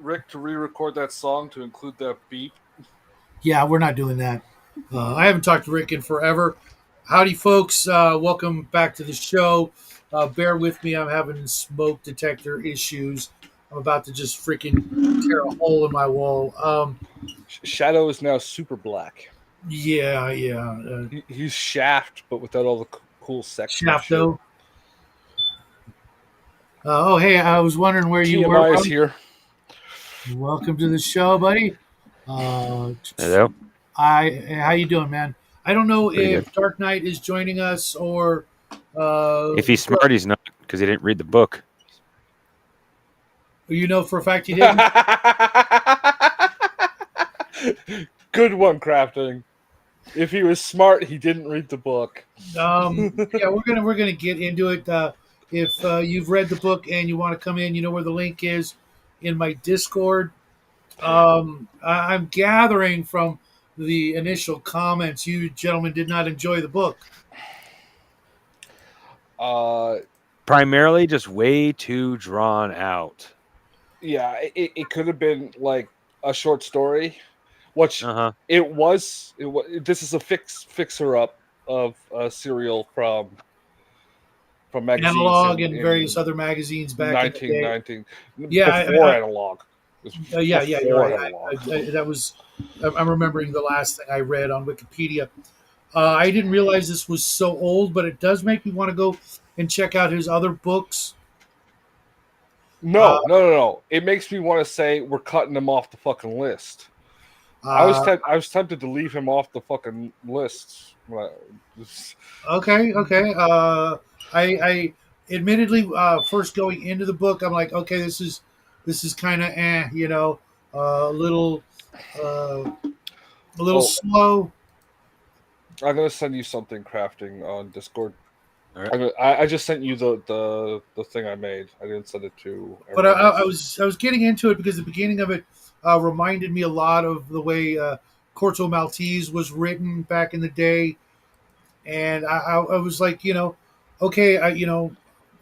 Rick to re-record that song to include that beep? Yeah, we're not doing that. I haven't talked to Rick in forever. Howdy, folks. Welcome back to the show. Bear with me. I'm having smoke detector issues. I'm about to just freaking tear a hole in my wall. Shadow is now super black. Yeah. He's Shaft, but without all the cool sexy shit. Shafto. Hey, I was wondering where you were, TMI is buddy. here. Welcome to the show, buddy. Uh, Hello. how you doing, man? I don't know Pretty if good. Dark Knight is joining us or. If he's smart, he's not, because he didn't read the book. You know for a fact he didn't. Good one, Crafting. If he was smart, he didn't read the book. Yeah, we're gonna get into it. If you've read the book and you want to come in, you know where the link is in my Discord. I'm gathering from the initial comments you gentlemen did not enjoy the book. Primarily just way too drawn out. Yeah, it could have been like a short story, which Uh-huh. it was. This is a fixer up of a serial from magazines Analog and in various other magazines back in the day. 1919. Yeah, Before Analog. Yeah, you're right. Analog. That was. I'm remembering the last thing I read on Wikipedia. I didn't realize this was so old, but it does make me want to go and check out his other books. No. It makes me want to say we're cutting him off the fucking list. I was tempted to leave him off the fucking list. Okay. I admittedly first going into the book, I'm like, okay, this is kind of a little slow. I'm gonna send you something, Crafting, on Discord. All right. I just sent you the thing I made. I didn't send it to. But I was getting into it because the beginning of it reminded me a lot of the way Corto Maltese was written back in the day, and I was like, okay, I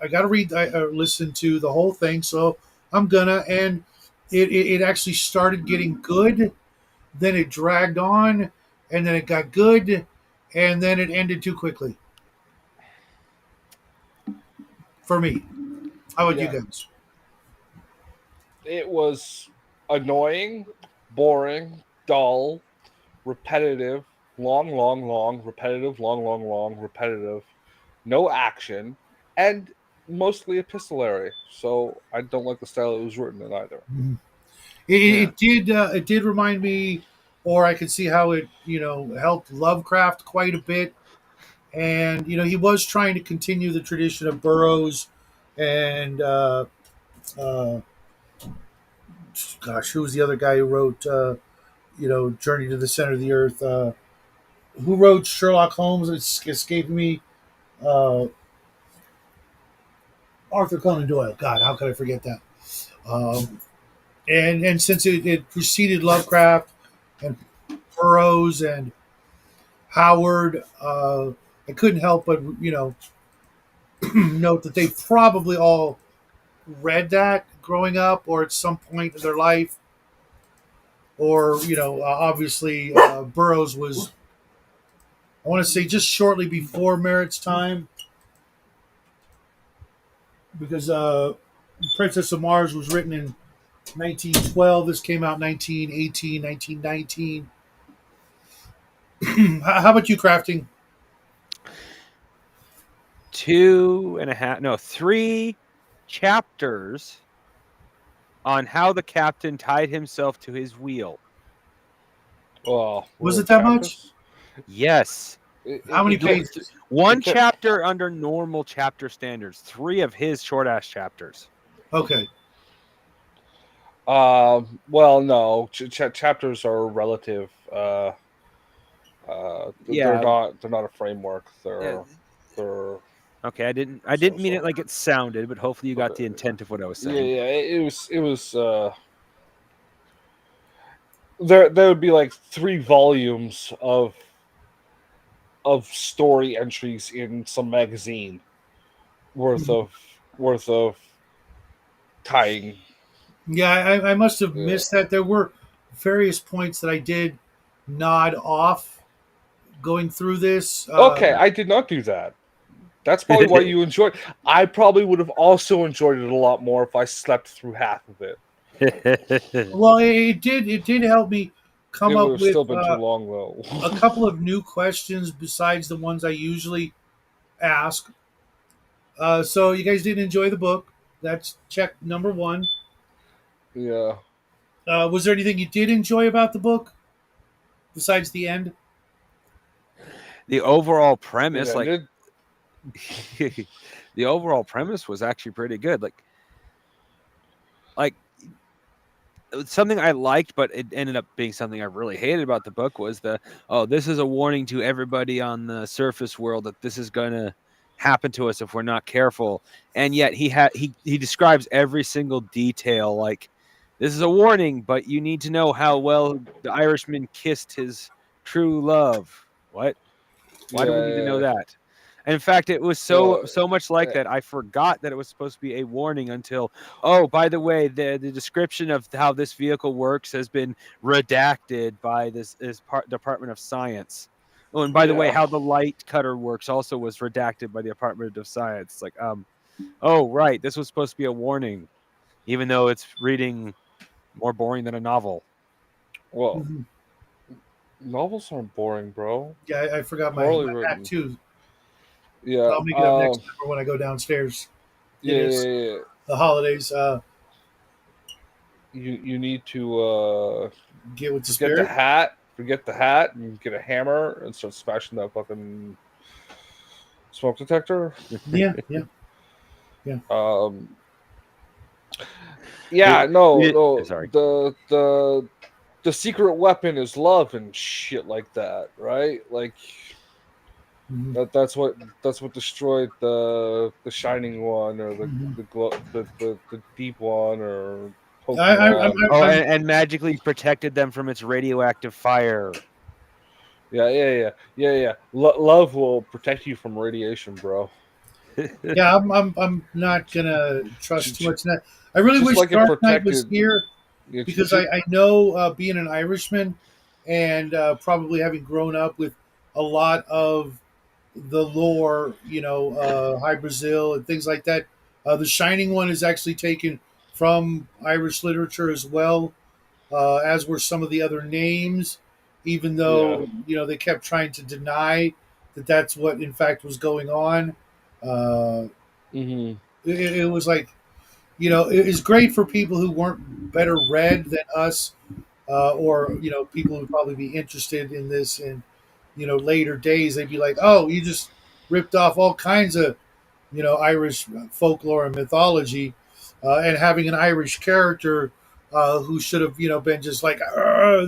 got to read, listen to the whole thing, so I'm gonna, and it actually started getting good, then it dragged on, and then it got good, and then it ended too quickly for me. How about you guys? It was annoying, boring, dull, repetitive, long, repetitive, long, repetitive, no action, and mostly epistolary. So I don't like the style it was written in either. Mm-hmm. Yeah. It did remind me, or I could see how it helped Lovecraft quite a bit, and he was trying to continue the tradition of Burroughs, and uh, gosh, who was the other guy who wrote Journey to the Center of the Earth? Who wrote Sherlock Holmes? It's escaping me. Uh, Arthur Conan Doyle. God, how could I forget that? Um, and since it preceded Lovecraft and Burroughs and Howard, I couldn't help but note that they probably all read that growing up or at some point in their life, or obviously Burroughs was, I want to say, just shortly before Merritt's time, because Princess of Mars was written in 1912. This came out 1918, 1919. How about you, Crafting? 3 chapters on how the captain tied himself to his wheel. Oh, Was it that much? Yes. How many pages? One chapter under normal chapter standards. 3 of his short ass chapters. Okay. Well, no. Chapters are relative. They're not a framework. They're okay. I didn't mean it like it sounded, but hopefully you got the intent of what I was saying. Yeah. It was. There would be like 3 volumes of story entries in some magazine worth of tying Yeah, I must have Yeah. missed that. There were various points that I did nod off going through this. Okay, I did not do that. That's probably why you enjoyed. I probably would have also enjoyed it a lot more if I slept through half of it. Well, it did help me It come would up have with still been too long though. a couple of new questions besides the ones I usually ask. So you guys did enjoy the book. That's check number one. Yeah, Was there anything you did enjoy about the book besides the end? The overall it premise, like ended. the overall premise was actually pretty good. Like something I liked, but it ended up being something I really hated about the book was this is a warning to everybody on the surface world that this is gonna happen to us if we're not careful. And yet he describes every single detail, like this is a warning, but you need to know how well the Irishman kissed his true love. What? Why do we need to know Yeah, that? And in fact, it was well, so much like that. I forgot that it was supposed to be a warning until, oh, by the way, the description of how this vehicle works has been redacted by Department of Science. Oh, and by the way, yeah. how the light cutter works also was redacted by the Department of Science. It's like, oh, right, this was supposed to be a warning, even though it's reading more boring than a novel. Well, Mhm. novels aren't boring, bro. Yeah, I forgot Poorly my hat written. too. Yeah. I'll make it up next time or when I go downstairs. It Yeah, is yeah, yeah. the holidays. You need to Get with the forget the spirit. hat. Forget the hat and get a hammer and start smashing that fucking smoke detector. Yeah, yeah, yeah. Um, We, yeah, no, we no. sorry. The secret weapon is love and shit like that, right? Like Mhm, that's what destroyed the shining one or mhm. the glow the deep one or I, Pokemon. Oh, I'm and magically protected them from its radioactive fire. Yeah, yeah, yeah, yeah, yeah. Love will protect you from radiation, bro. yeah, I'm not gonna trust too much in that. I really Just wish like it Dark Knight was protected. here Yeah, because I know being an Irishman and probably having grown up with a lot of the lore, High Brazil and things like that. The Shining One is actually taken from Irish literature as well, as were some of the other names, even yeah. though they kept trying to deny that that's what in fact was going on. Uh, Hmm. it was like it was great for people who weren't better read than us, or people who would probably be interested in this in later days. They'd be like, "Oh, you just ripped off all kinds of Irish folklore and mythology, and having an Irish character who should have been just like,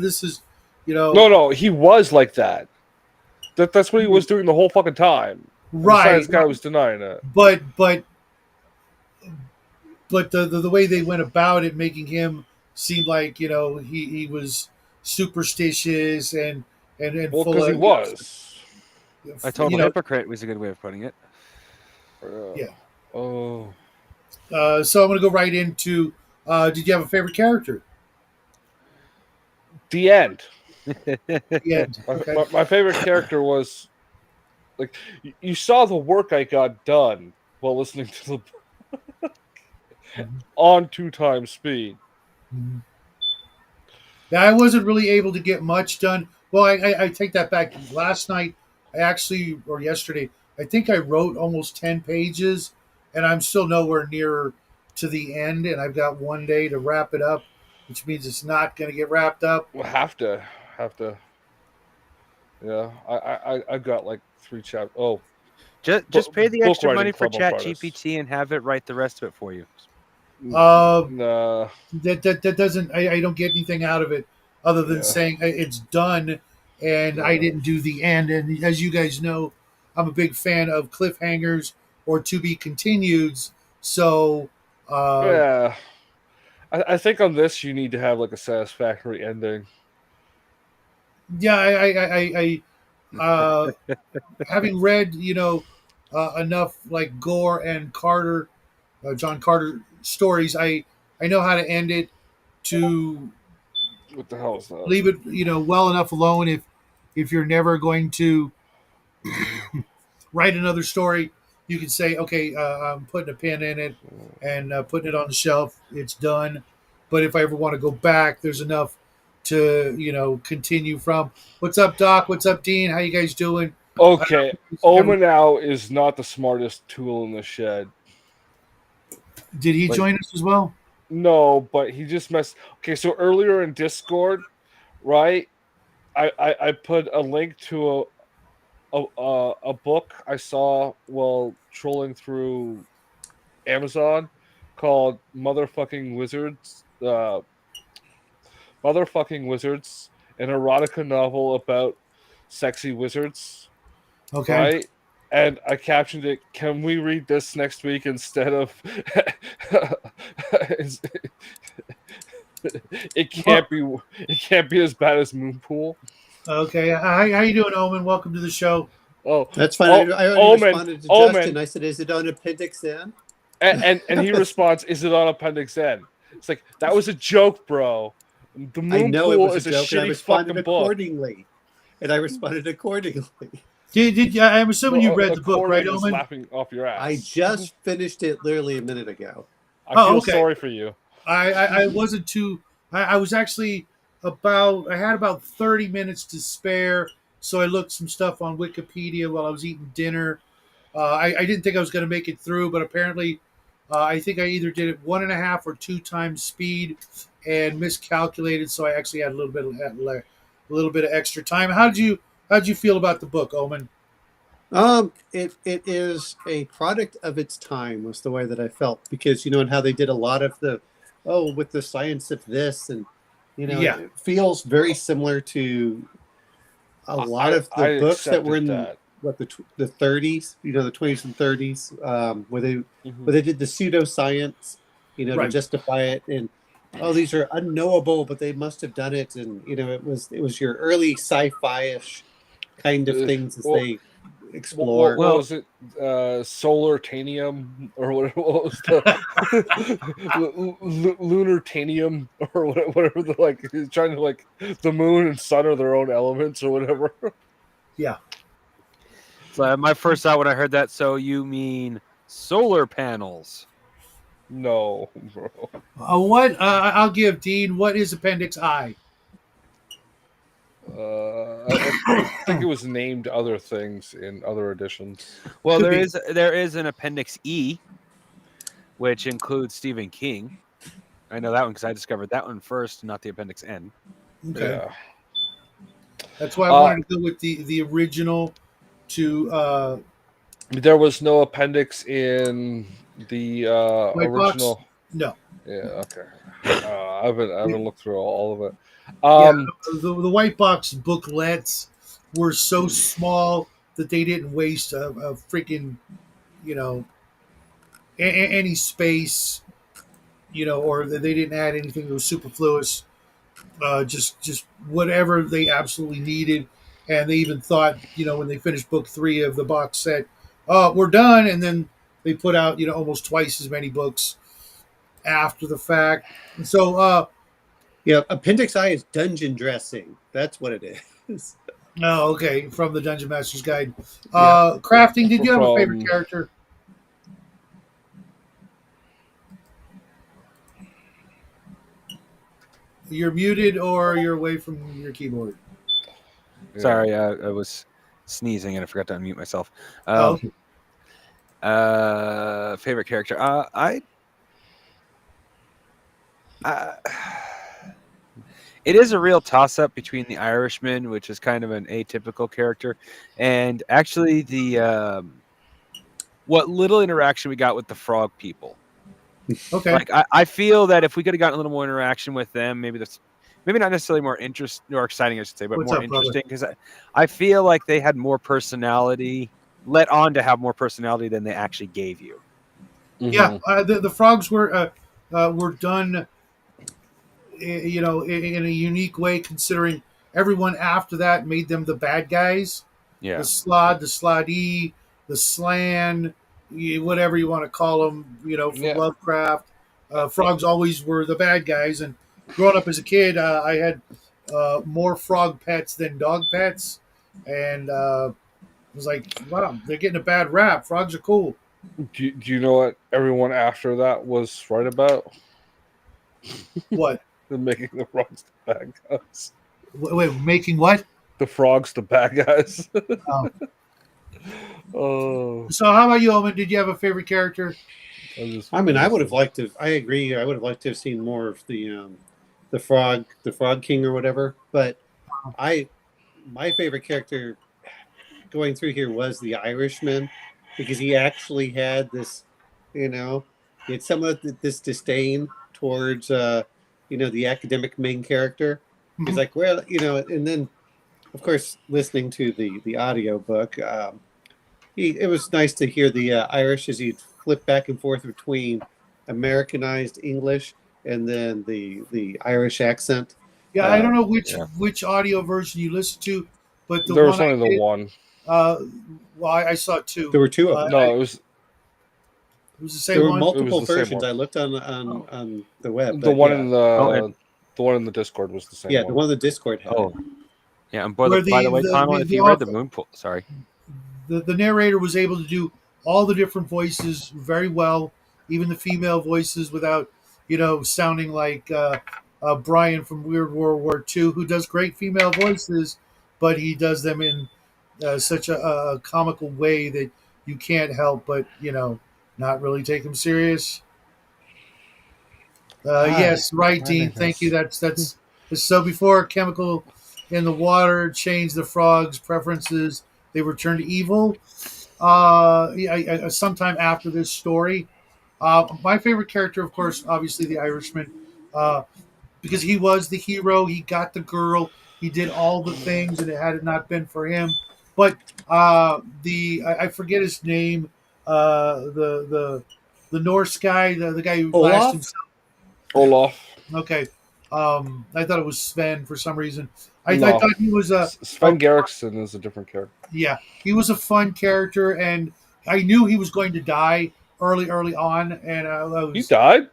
this is you know No, no, he was like that. That's what he was doing the whole fucking time. And the right, science guy was denying it. but the way they went about it, making him seem like he was superstitious and Well, full because he of was. A you total know hypocrite was a good way of putting it. yeah. Oh, So I'm going to go right into. Did you have a favorite character? the end. The end. My, Okay. my, my favorite character was like you saw the work I got done while listening to the Mhm. on 2 times speed. Mhm. Yeah, I wasn't really able to get much done. Well, I take that back. Last night, I actually, or yesterday, I think I wrote almost 10 pages, and I'm still nowhere near to the end. And I've got one day to wrap it up, which means it's not going to get wrapped up. Well, have to. Yeah, I got like 3 chapters. Oh, Just pay the book extra writing money for club Chat arthritis. GPT and have it write the rest of it for you. Uh, Nah, that doesn't, I don't get anything out of it other than yeah, saying it's done and I yeah, didn't do the end. And as you guys know, I'm a big fan of cliffhangers or to be continueds. So, uh, yeah. I think on this you need to have like a satisfactory ending. yeah, having read, enough like Gore and Carter, John Carter stories, I know how to end it to What the hell is that? leave it, well enough alone if you're never going to write another story, you can say, okay, I'm putting a pin in it and putting it on the shelf. It's done. But if I ever want to go back, there's enough to continue from. What's up, Doc? What's up, Dean? How you guys doing? Okay, Never- Omanau is not the smartest tool in the shed. Did he Like, join us as well? no, but he just messed. Okay, so earlier in Discord, right? I put a link to a book I saw while trolling through Amazon called Motherfucking Wizards. Motherfucking Wizards, an erotica novel about sexy wizards, Okay. right? And I captioned it, "Can we read this next week instead of it Well, can't be as bad as Moonpool." okay. How you doing, Omen? Welcome to the show. Oh, That's fine. oh, I already Omen, responded to Omen, Justin. I said, "Is it on Appendix N?" and he responds, "Is it on Appendix N?" It's like, that was a joke, bro. The I know it Moonpool was a is a joke, and I shitty responded fucking book. accordingly. And I responded accordingly. I'm assuming you read the book, right, According is Omen? laughing off your ass. I just finished it literally a minute ago. I Oh, feel okay. sorry for you. I wasn't too. I was actually I had about 30 minutes to spare, so I looked some stuff on Wikipedia while I was eating dinner. I didn't think I was going to make it through, but apparently, I think I either did it 1.5 or 2 times speed and miscalculated, so I actually had a little bit of extra time. How'd you feel about the book, Omen? It is a product of its time, was the way that I felt, because and how they did a lot of the, with the science of this, and Yeah, it feels very similar to a lot of I the books that were accepted in that. the 30s, the 20s and 30s, where Mhm. they did the pseudoscience, to right. justify it, and these are unknowable, but they must have done it, and it was your early sci-fi-ish kind of things as Well, they what explore. Well, was it? Solartanium, or what was the lunartanium, or whatever. The, like, he's trying to, like, the moon and sun are their own elements or whatever. Yeah. so my first thought when I heard that, so you mean solar panels? No, bro. What? I'll give Dean. What is Appendix I? I think it was named other things in other editions. Well, Could there be. is an Appendix E, which includes Stephen King. I know that one because I discovered that one first, not the Appendix N. Okay. Yeah. That's why I Uh, wanted to go with the original to there was no appendix in the White Box. original. No. Yeah. Okay. I haven't looked through all of it. Yeah, Um. the White Box booklets were so small that they didn't waste a freaking, you know, any space, or they didn't add anything that was superfluous. Just whatever they absolutely needed, and they even thought, when they finished book 3 of the box set, oh, we're done, and then they put out, almost twice as many books after the fact. And so, Yeah, Appendix I is dungeon dressing. That's what it is. oh, okay, from the Dungeon Master's Guide. Yeah. Crafting, did you have a favorite From character? You're muted or you're away from your keyboard. yeah. Sorry, I was sneezing and I forgot to unmute myself. Oh, Favorite character? It is a real toss-up between the Irishman, which is kind of an atypical character, and actually the what little interaction we got with the frog people. okay. Like I feel that if we could have gotten a little more interaction with them, maybe not necessarily more exciting, I should say, but What's more up, brother? interesting, because I feel like they had more personality, let on to have more personality than they actually gave you. Yeah, the frogs were done, in a unique way, considering everyone after that made them the bad guys. Yeah. The Slod, the Sloddy, the Slan, whatever you want to call them, from Yeah. Lovecraft. Frogs always were the bad guys. And growing up as a kid, I had more frog pets than dog pets, and it was like, wow, they're getting a bad rap. Frogs are cool. Do you know what everyone after that was right about? What? The making the frogs the bad guys. Wait, making what? The frogs the bad guys. Oh. Oh, So, how about you, Omen? Did you have a favorite character? I mean, I would have liked to. I agree. I would have liked to have seen more of the Frog King or whatever. But I, my favorite character going through here was the Irishman, because he actually had this, you know, he had some of this disdain towards, the academic main character. He's Mhm. like, well, and then of course listening to the audio book, it was nice to hear the Irish as he'd flip back and forth between Americanized English and then the Irish accent. Yeah, I don't Um, know which Yeah. which audio version you listened to, but the there was one I only the did, one. uh, well, I saw two. there were two of them. No, it was It was the There same were one. multiple the same versions. one. I looked on the web, The but one yeah, in Oh, and, the one in the Discord was the same yeah, the one. one the Discord had oh, it. yeah. And Where by the way, Connell, if the you read the author, moon pool, sorry. the narrator was able to do all the different voices very well, even the female voices without, sounding like Brian from Weird World War II, who does great female voices, but he does them in such a comical way that you can't help but, not really take him serious. Hi, Yes, right, my Dean. name Thank you. is. That's so. Before a chemical in the water changed the frogs' preferences, they were turned evil. Sometime after this story, my favorite character, of course, obviously the Irishman, uh, because he was the hero. He got the girl. He did all the things, and it had it not been for him. But I forget his name. The Norse guy, the guy who lashed Olaf. himself. Olaf. Okay. I thought it was Sven for some reason. I No, thought he was a Sven Garrickson is a different character. yeah, he was a fun character, and I knew he was going to die early on, and I He was died.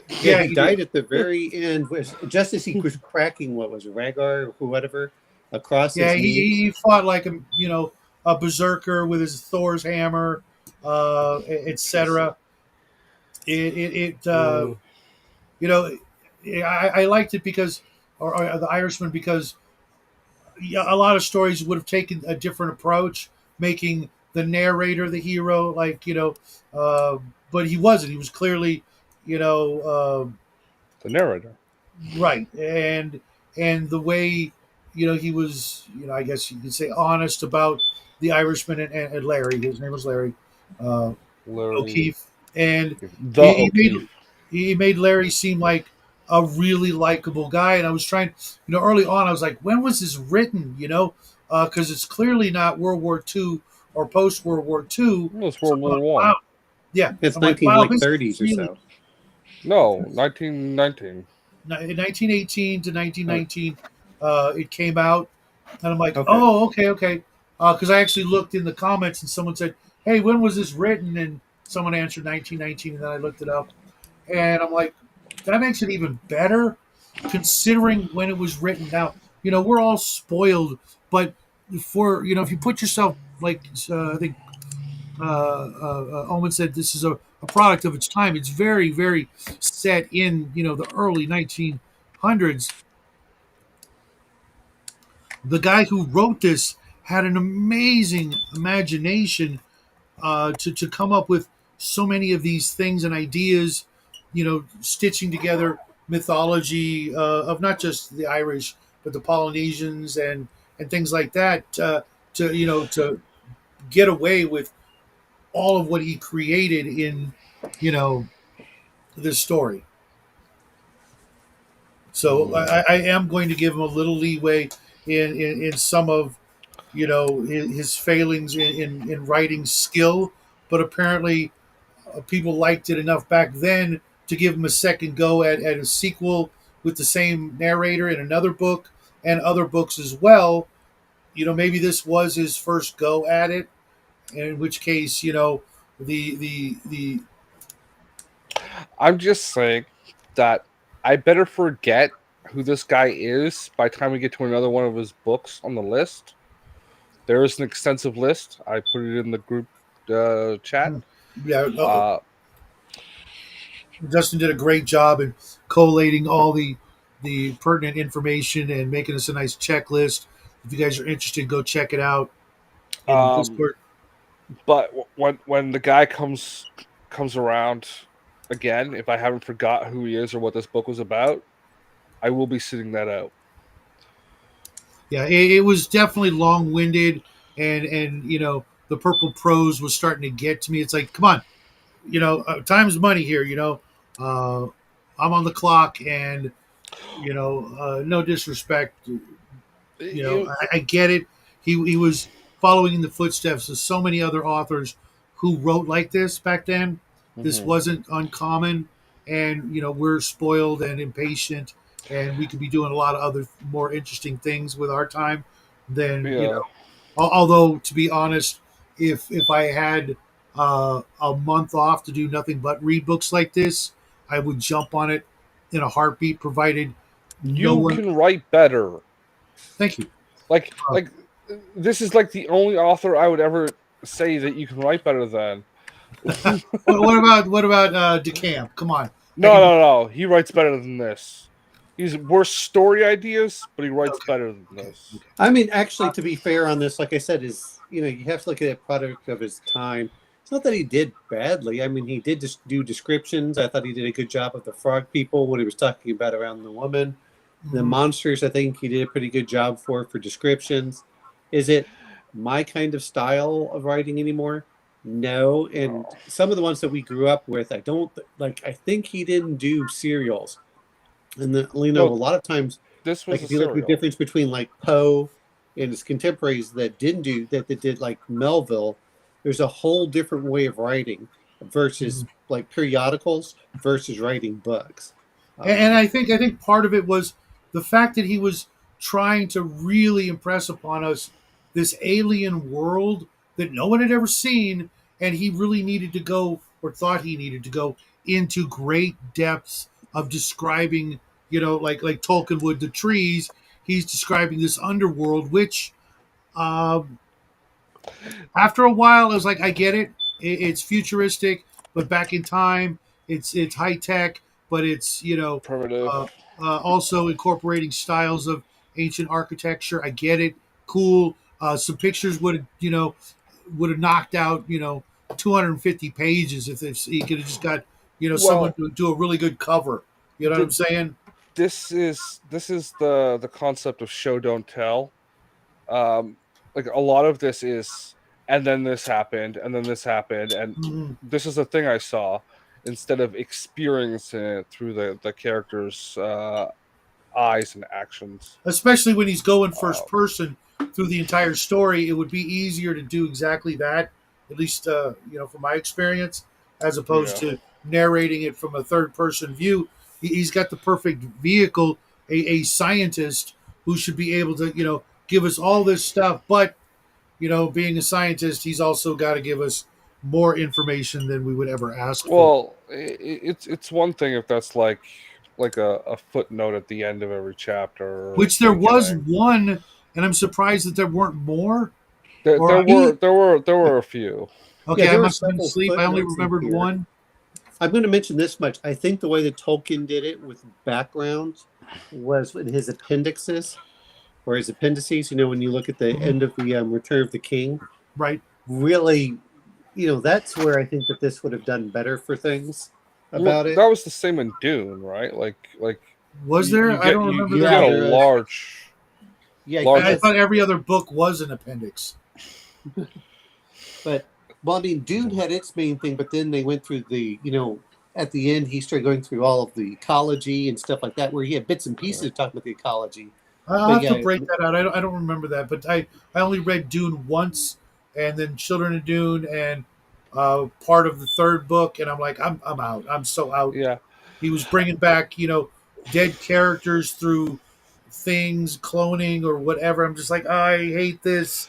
Yeah, yeah, he he did. died at the very end, just as he was cracking what was it, Rhaegar or whatever across Yeah, his knee. he fought like a berserker with his Thor's hammer, etc. It Uh, you know I liked it because or the Irishman because yeah, a lot of stories would have taken a different approach, making the narrator the hero, uh, but he wasn't. He was clearly, you know, the narrator. right, and the way, he was, I guess you could say honest about the Irishman and Larry. His name was Larry uh, Larry. O'Keefe, and The he made O'Keefe. he made Larry seem like a really likable guy. And I was trying, early on, I was like, when was this written? Because it's clearly not World War II or post World War II. It was So World I'm War like, One. wow, yeah. It's I'm like, 19 wow, like this is 30s or really so. No, 1919. in 1918 to Oh, 1919. It came out, and I'm like, okay. oh, okay. Because I actually looked in the comments, and someone said, hey, when was this written? And someone answered 1919, and then I looked it up. And I'm like, that makes it even better considering when it was written. Now, we're all spoiled, but if you put yourself, like, I think Omen said, this is a product of its time. It's very, very set in, the early 1900s. The guy who wrote this had an amazing imagination to come up with so many of these things and ideas, stitching together mythology of not just the Irish, but the Polynesians and things like that to get away with all of what he created in, you know, this story. So I am going to give him a little leeway in some of his failings in writing skill, but apparently people liked it enough back then to give him a second go at a sequel with the same narrator in another book and other books as well. Maybe this was his first go at it, in which case, the I'm just saying that I better forget who this guy is by the time we get to another one of his books on the list. There is an extensive list. I put it in the group chat. Yeah, Uh, Justin did a great job in collating all the pertinent information and making us a nice checklist. If you guys are interested, go check it out in the um, Discord. but when the guy comes around again, if I haven't forgot who he is or what this book was about, I will be sitting that out. Yeah, it was definitely long winded, and the purple prose was starting to get to me. It's like, come on, time's money here. I'm on the clock, and no disrespect. It- I get it. He was following in the footsteps of so many other authors who wrote like this back then. This Mhm. wasn't uncommon, and we're spoiled and impatient, and we could be doing a lot of other more interesting things with our time than Yeah. Although, to be honest, if I had a month off to do nothing but read books like this, I would jump on it in a heartbeat, provided no You one. can write better. Thank you. Like Uh, like this is like the only author I would ever say that you can write better than. what about DeCamp? Come on, I No, can. no, no. He writes better than this. He's worse story ideas, but he writes Okay, better than okay, this. okay. I mean, actually, to be fair on this, like I said, is you have to look at a product of his time. It's not that he did badly. I mean, he did just do descriptions. I thought he did a good job of the frog people, what he was talking about around the woman. The Mhm. monsters, I think he did a pretty good job for descriptions. Is it my kind of style of writing anymore? No. And No. some of the ones that we grew up with, I don't like. I think he didn't do serials, and a No, lot of times, this was like a if you look at the serial. difference between like Poe and his contemporaries that didn't do that did like Melville, there's a whole different way of writing versus Mhm. like periodicals versus writing books. And Um, I think part of it was the fact that he was trying to really impress upon us this alien world that no one had ever seen, and he really needed to go, or thought he needed to go, into great depths of describing, like Tolkien would the trees. He's describing this underworld, which um, after a while, I was like, I get it. It's futuristic, but back in time, it's high tech, but it's Primitive. uh, also incorporating styles of ancient architecture. I get it. Cool. Some pictures would have knocked out 250 pages if he could have just got someone Well, to do a really good cover. You know what I'm the, saying? this is the concept of show don't tell. Um, like a lot of this is, and then this happened, and then this happened, and Mhm. this is the thing I saw instead of experiencing it through the characters' eyes and actions. Especially when he's going Uh, first person through the entire story, it would be easier to do exactly that, at least from my experience, as opposed yeah. to narrating it from a third person view. He's got the perfect vehicle, a scientist who should be able to give us all this stuff, but being a scientist, he's also got to give us more information than we would ever ask for. Well, it's one thing if that's like a footnote at the end of every chapter or Which the there was beginning. one, and I'm surprised that there weren't more. There, Or there I, were there were there were a few. Okay, yeah, I there were must have been several asleep. I only footnotes in remembered here. one. I'm going to mention this much. I think the way that Tolkien did it with backgrounds was in his appendixes or his appendices. When you look at the Mhm. end of the Return of the King, Right. really, that's where I think that this would have done better for things Well, about it. that was the same in Dune, right? Like Was you there? I get don't you remember you there get Yeah, a being. there is. Yeah, large. I thought every other book was an appendix. but well, I mean, Dune had its main thing, but then they went through at the end he started going through all of the ecology and stuff like that, where he had bits and pieces talking about the ecology. I'll But have to yeah, break that out. I don't remember that, but I only read Dune once, and then Children of Dune, and part of the third book, and I'm like, I'm out. I'm so out. Yeah. He was bringing back dead characters through things, cloning or whatever. I'm just like, I hate this.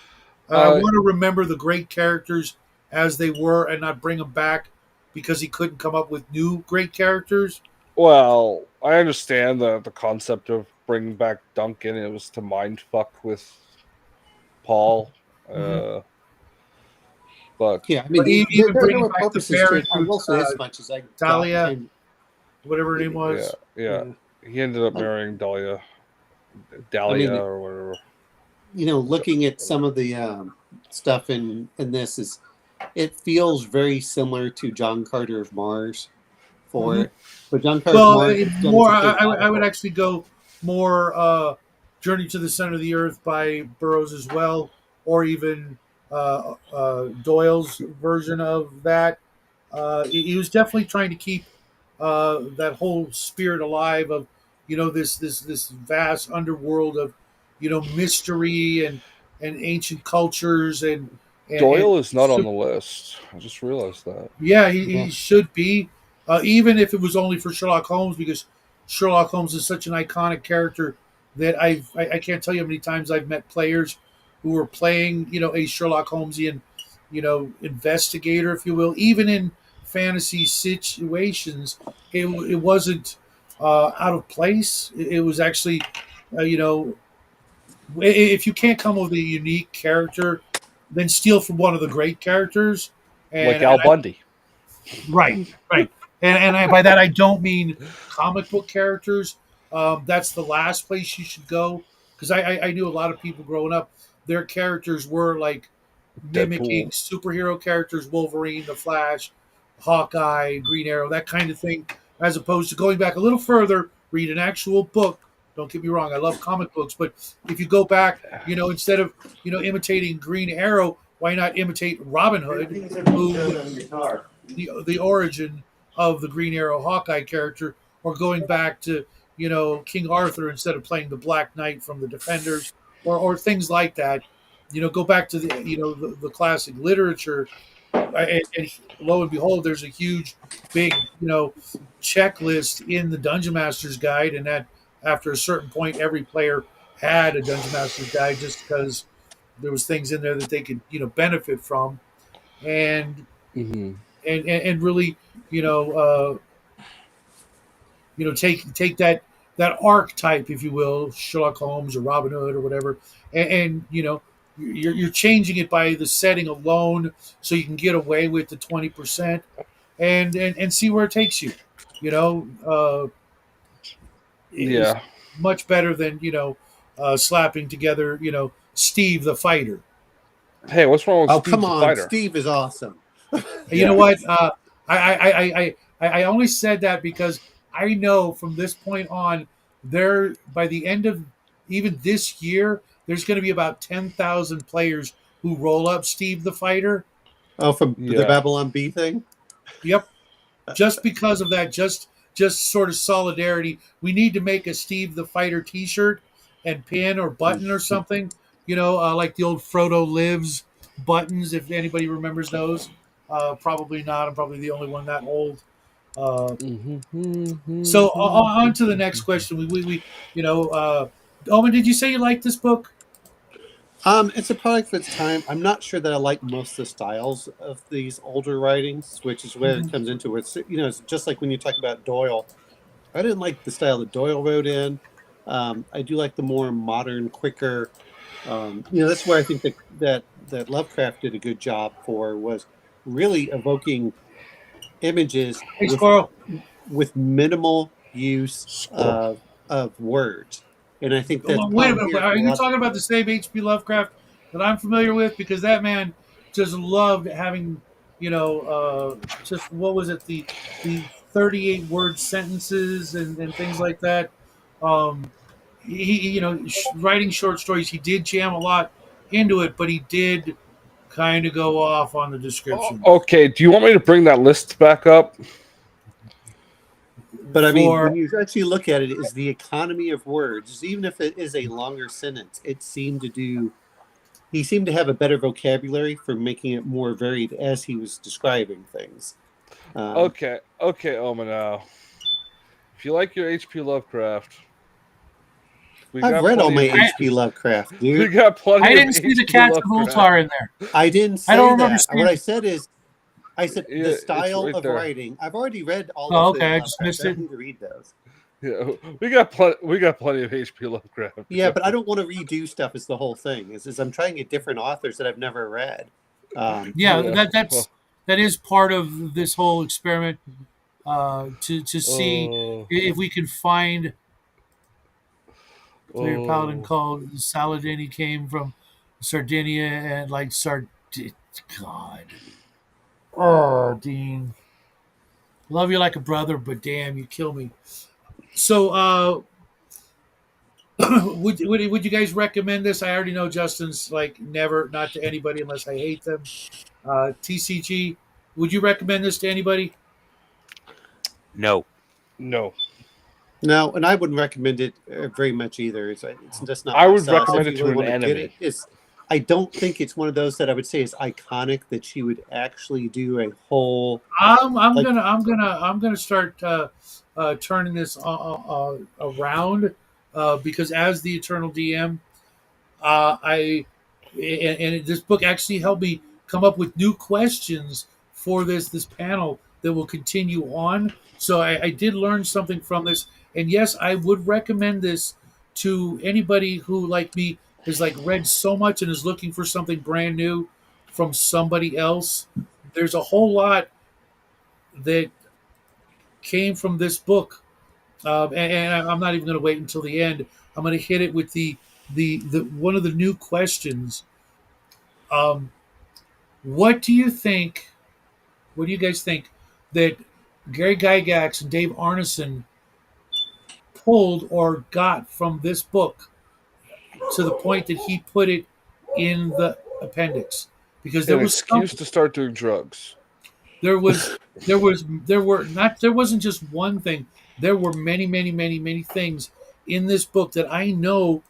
I Uh want to remember the great characters as they were and not bring them back because he couldn't come up with new great characters. Well, I understand the concept of bringing back Duncan. It was to mind fuck with Paul. But Yeah, I mean, But even there bringing were back the purposes to it. I Baron will say as much as I got Talia, kind whatever her name yeah, was. yeah, he ended up marrying Dahlia I mean, or whatever. Looking at some of the stuff in this is, it feels very similar to John Carter of Mars. But John Carter of Well, Mars is done more. such a I would radical. actually go more Journey to the Center of the Earth by Burroughs as well, or even Doyle's version of that. He was definitely trying to keep that whole spirit alive of this vast underworld of mystery and ancient cultures and Doyle is not on the list. I just realized that. yeah, Yeah. he should be, even if it was only for Sherlock Holmes, because Sherlock Holmes is such an iconic character that I can't tell you how many times I've met players who were playing, a Sherlock Holmesian, investigator, if you will, even in fantasy situations, it wasn't out of place. It was actually, if you can't come up with a unique character, then steal from one of the great characters. Like And Al Bundy. Right, right. By that I don't mean comic book characters. That's the last place you should go, because I knew a lot of people growing up. Their characters were like mimicking Deadpool. superhero characters: Wolverine, the Flash, Hawkeye, Green Arrow, that kind of thing. As opposed to going back a little further, read an actual book. Don't get me wrong, I love comic books, but if you go back, instead of imitating Green Arrow, why not imitate Robin Hood, who the origin of the Green Arrow Hawkeye character, or going back to King Arthur instead of playing the Black Knight from the Defenders, or things like that. Go back to the classic literature, and lo and behold, there's a huge, big checklist in the Dungeon Master's Guide, and that after a certain point, every player had a Dungeon Master's Guide just because there was things in there that they could benefit from, and Mm-hmm. and really you know uh, take that archetype, if you will, Sherlock Holmes or Robin Hood or whatever, and you're changing it by the setting alone, so you can get away with the 20%, and see where it takes you. Is Yeah. much better than slapping together Steve the Fighter. Hey, what's wrong with Oh, Steve come the on. Fighter? Steve is awesome. You know what? I only said that because I know from this point on, there by the end of even this year, there's going to be about 10,000 players who roll up Steve the Fighter. Oh, from the Yeah. Babylon Bee thing? Yep, just because of that, just sort of solidarity. We need to make a Steve the Fighter T-shirt and pin or button or something. Like the old Frodo Lives buttons. If anybody remembers those, probably not. I'm probably the only one that old. So on to the next question. We Owen, did you say you liked this book? It's a product of its time. I'm not sure that I like most of the styles of these older writings, which is where it comes into it. It's just like when you talk about Doyle. I didn't like the style that Doyle wrote in. I do like the more modern, quicker. That's where I think that Lovecraft did a good job for, was really evoking images Hey, Squirrel. with minimal use Squirrel. of words. And I think that's Well, wait a problem minute. here. Are For a you lot. talking about the same H.P. Lovecraft that I'm familiar with? Because that man just loved having, just what was it, the 38 word sentences and things like that. Um, writing short stories, he did jam a lot into it, but he did kind of go off on the description Okay, do you want me to bring that list back up? But I mean, for when you actually look at it, is the economy of words, even if it is a longer sentence, he seemed to have a better vocabulary for making it more varied as he was describing things. Okay, Omano. If you like your H.P. Lovecraft, I've read all my plenty of H.P. Lovecraft, We dude. got plenty I of didn't see the H.P. Cats of Lovecraft. Ultar in there. I didn't say I don't remember that. seeing What I said is, I said Yeah, the it's style right of there. writing. I've already read all Oh, of the okay, I Lovecraft. just missed I don't it. need to read those. Yeah, we got plenty of HP Lovecraft. Yeah, but I don't want to redo stuff. Is the whole thing? Is I'm trying to get different authors that I've never read. Yeah, Yeah. that is part of this whole experiment, to see Oh, if we can find. So your paladin oh, called Saladin. He came from Sardinia and like God. Oh, Dean, love you like a brother, but damn, you kill me. So, would you guys recommend this? I already know Justin's like never, not to anybody unless I hate them. TCG, would you recommend this to anybody? No. no. No, and I wouldn't recommend it very much either. It's just not I my would sauce. recommend If it you to really an want to get enemy. it, I don't think it's one of those that I would say is iconic that she would actually do a whole I'm like. gonna start turning this around, because as the Eternal DM, I and this book actually helped me come up with new questions for this panel that will continue on. So I did learn something from this, and yes, I would recommend this to anybody who, like me, has like read so much and is looking for something brand new from somebody else. There's a whole lot that came from this book, and I'm not even going to wait until the end. I'm going to hit it with the one of the new questions. Um, what do you think? What do you guys think that Gary Gygax and Dave Arneson pulled or got from this book to the point that he put it in the appendix? Because there An was excuse something. to start doing drugs. There was there were not there wasn't just one thing. There were many things in this book that I know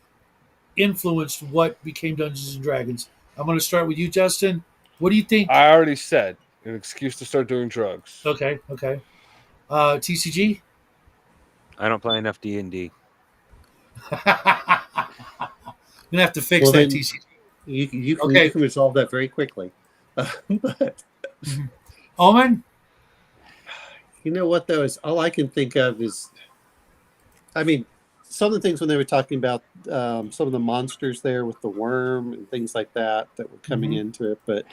influenced what became Dungeons and Dragons. I'm going to start with you, Justin. What do you think? I already said an excuse to start doing drugs. Okay. TCG. I don't play enough D&D. I'm gonna have to fix Well, that, then TCG. you Okay. can resolve that very quickly. But Mhm. Omen. you know what though is all I can think of is, I mean, some of the things when they were talking about some of the monsters there with the worm and things like that that were coming Mhm. into it, but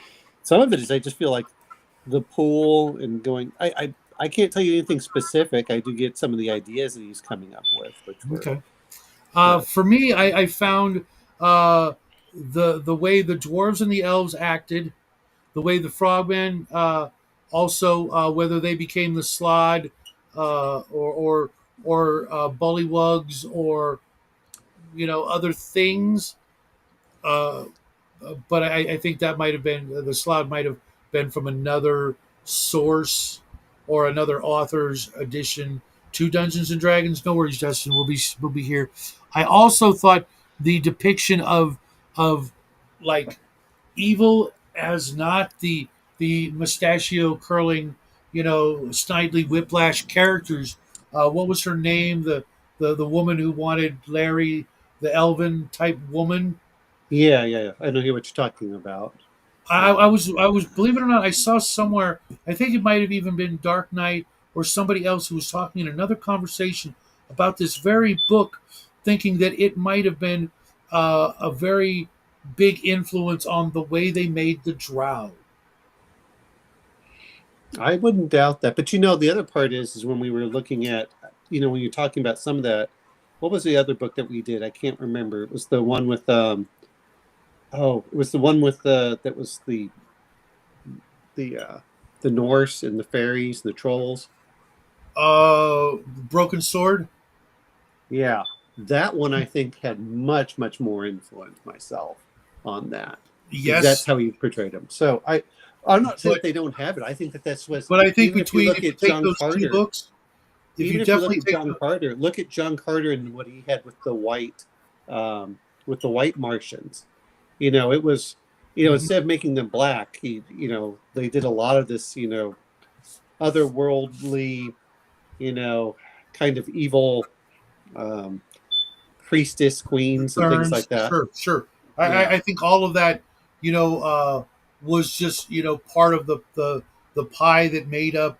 some of it is I just feel like the pool and going. I can't tell you anything specific. I do get some of the ideas that he's coming up with, which were. Okay. But For me, I found the way the dwarves and the elves acted, the way the frogmen, also whether they became the slod, or bullywugs, or other things. Uh, but I think that might have been the slot might have been from another source or another author's addition to Dungeons and Dragons. No worries, Justin. We'll be here. I also thought the depiction of like evil as not the mustachio curling, snidely whiplash characters. What was her name? The woman who wanted Larry, the elven type woman. yeah. I know what you're talking about. I was believe it or not, I saw somewhere. I think it might have even been Dark Knight or somebody else who was talking in another conversation about this very book, thinking that it might have been a very big influence on the way they made the Drow. I wouldn't doubt that. But the other part is when we were looking at, when you're talking about some of that, what was the other book that we did? I can't remember. It was the one with it was the one with that was the the Norse and the fairies and the trolls. Broken Sword. Yeah, that one I think had much more influence myself on that because that's Yes, how he portrayed them. So I'm not saying but that they don't have it. I think that that's what I think even if you between look if you at take John those two Carter, books, if you definitely take the, Look at John Carter and what he had with the white Martians. It was Mhm. instead of making them black, they did a lot of this otherworldly, kind of evil um, priestess queens and things Concerns. like that. Sure. I Yeah, think all of that, you know, uh, was just part of the the pie that made up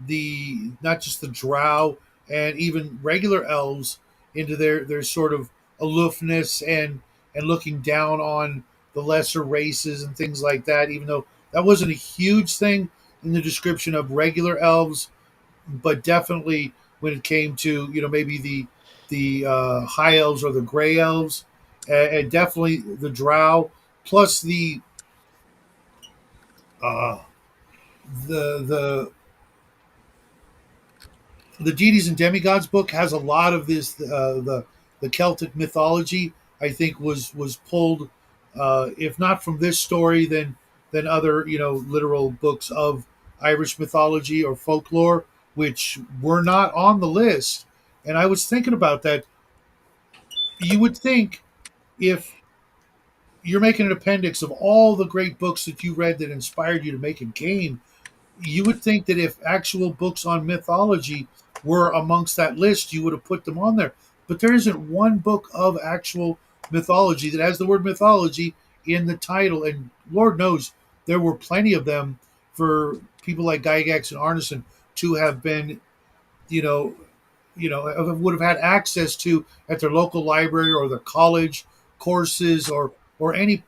the not just the drow and even regular elves into their sort of aloofness and looking down on the lesser races and things like that, even though that wasn't a huge thing in the description of regular elves, but definitely when it came to maybe the high elves or the gray elves, and definitely the drow, plus uh, the the deities and demigods book has a lot of this. The Celtic mythology, I think, was pulled, if not from this story, then other literal books of Irish mythology or folklore, which were not on the list. And I was thinking about that. You would think if you're making an appendix of all the great books that you read that inspired you to make a game, you would think that if actual books on mythology were amongst that list, you would have put them on there. But there isn't one book of actual mythology that has the word mythology in the title. And Lord knows there were plenty of them for people like Gygax and Arneson to have been, you know, would have had access to at their local library or their college courses or any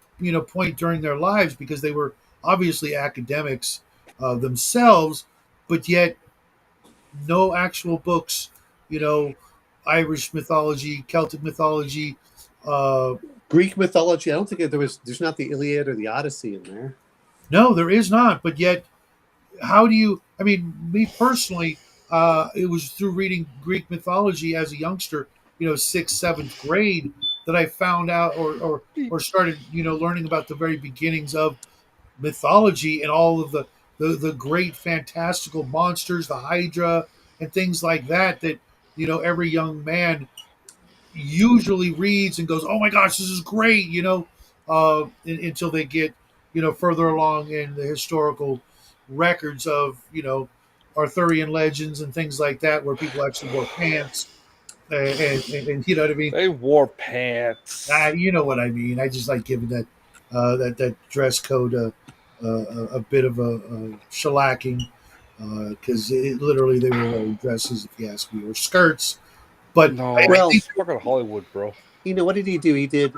point during their lives, because they were obviously academics themselves, but yet no actual books, you know, Irish mythology, Celtic mythology. Greek mythology. I don't think there's not the Iliad or the Odyssey in there. No, there is not. But yet, how do you? I mean, me personally, it was through reading Greek mythology as a youngster, sixth, seventh grade, that I found out or started, learning about the very beginnings of mythology and all of the great fantastical monsters, the Hydra, and things like that. That every young man usually reads and goes, "Oh my gosh, this is great," until they get further along in the historical records of Arthurian legends and things like that, where people actually wore pants, and you know what I mean. They wore pants. You know what I mean. I just like giving that dress code a bit of a shellacking, because literally they were wearing dresses, if you ask me, or skirts. But No, I Well, think fucking Hollywood, bro. what did he do? He did,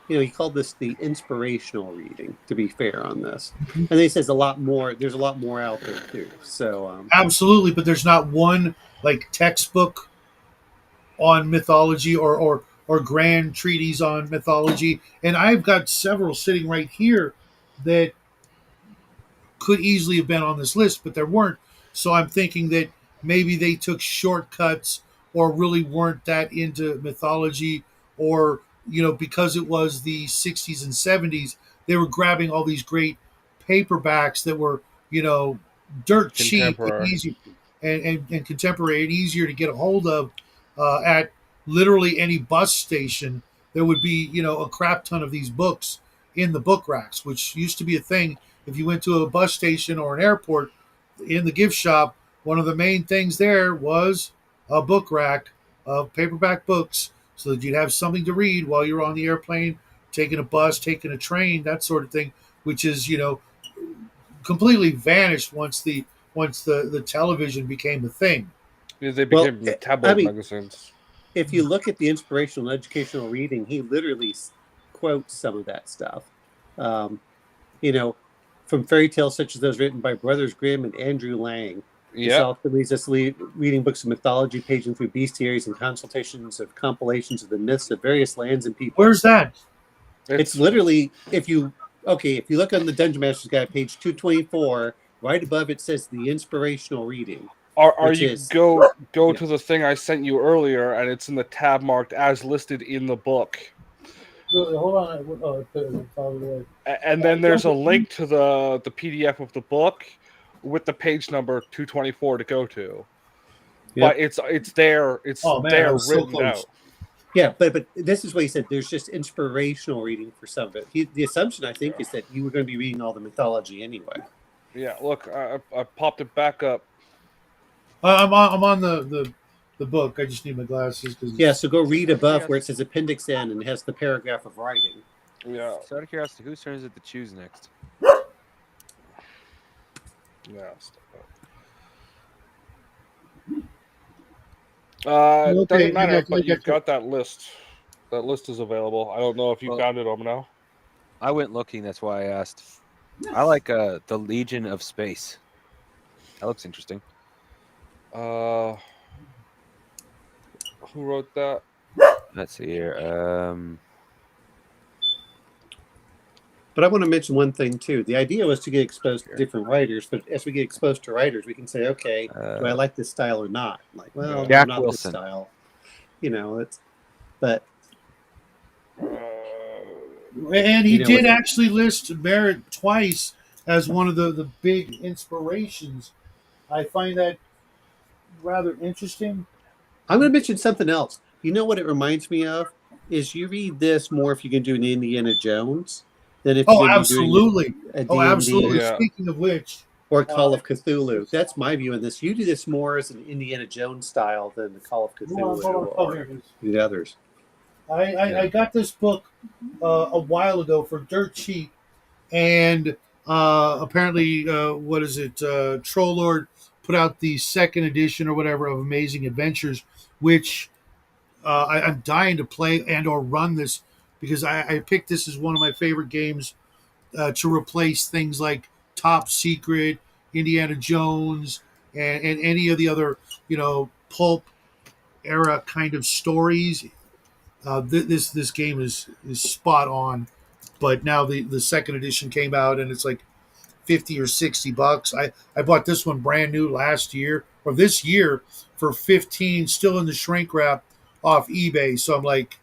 he called this the inspirational reading, to be fair on this. And he says a lot more, there's a lot more out there too. So, absolutely, but there's not one like textbook on mythology or grand treatise on mythology, and I've got several sitting right here that could easily have been on this list, but there weren't. So I'm thinking that maybe they took shortcuts or really weren't that into mythology, or because it was the 60s and 70s, they were grabbing all these great paperbacks that were dirt cheap and Contemporary. easy and contemporary and easier to get a hold of at literally any bus station. There would be a crap ton of these books in the book racks, which used to be a thing. If you went to a bus station or an airport, in the gift shop, one of the main things there was a book rack of paperback books, so that you'd have something to read while you're on the airplane, taking a bus, taking a train, that sort of thing, which is completely vanished once the television became a thing. Because they well, became I tabloid mean, magazines. if you look at the inspirational and educational reading, he literally quotes some of that stuff. Um, you know, from fairy tales such as those written by Brothers Grimm and Andrew Lang. This Yep. often leads us reading books of mythology, paging through bestiaries and consultations of compilations of the myths of various lands and people. Where's that? It's literally, if you look on the Dungeon Master's Guide, page 224, right above it says the inspirational reading. Are Which you is go yeah. to the thing I sent you earlier, and it's in the tab marked as listed in the book. Hold on. Oh, it's all the way. And then there's a link to the PDF of the book with the page number 224 to go to. Yep. But it's there. It's Oh man, I there was so written close. out. Yeah, but this is what he said. There's just inspirational reading for some of it. The assumption, I think, is that you were going to be reading all the mythology anyway. Yeah, look, I popped it back up. I'm on the book. I just need my glasses because Yeah, so go read above where it says Appendix N and it has the paragraph of writing. Yeah. So out of curiosity, whose turn is it to choose next? Yeah. Okay, Doesn't matter, but I you've got you. got that list. That list is available. I don't know if you Well- found it, now. I went looking. That's why I asked. I like the Legion of Space. That looks interesting. Who wrote that? Let's see here. But I want to mention one thing too. The idea was to get exposed to different writers, but as we get exposed to writers, we can say, okay, do I like this style or not? Like, well, no, Jack not Wilson. this style. It's, but And he did with, actually list Merritt twice as one of the big inspirations. I find that rather interesting. I'm going to mention something else. You know what it reminds me of is you read this more if you can do an Indiana Jones than if Oh, you're going to be doing absolutely. a Oh, D&D absolutely. Yeah. Speaking of which, or Call of Cthulhu. That's my view on this. You do this more as an Indiana Jones style than the Call of Cthulhu hold or on. the others. I got this book a while ago for dirt cheap, and apparently, what is it? Troll Lord put out the second edition or whatever of Amazing Adventures, which I'm dying to play and or run this because I picked this as one of my favorite games to replace things like Top Secret, Indiana Jones, and any of the other pulp era kind of stories. This game is spot on. But now the second edition came out and it's like 50 or $60. I bought this one brand new last year or this year for 15, still in the shrink wrap off eBay. So I'm like,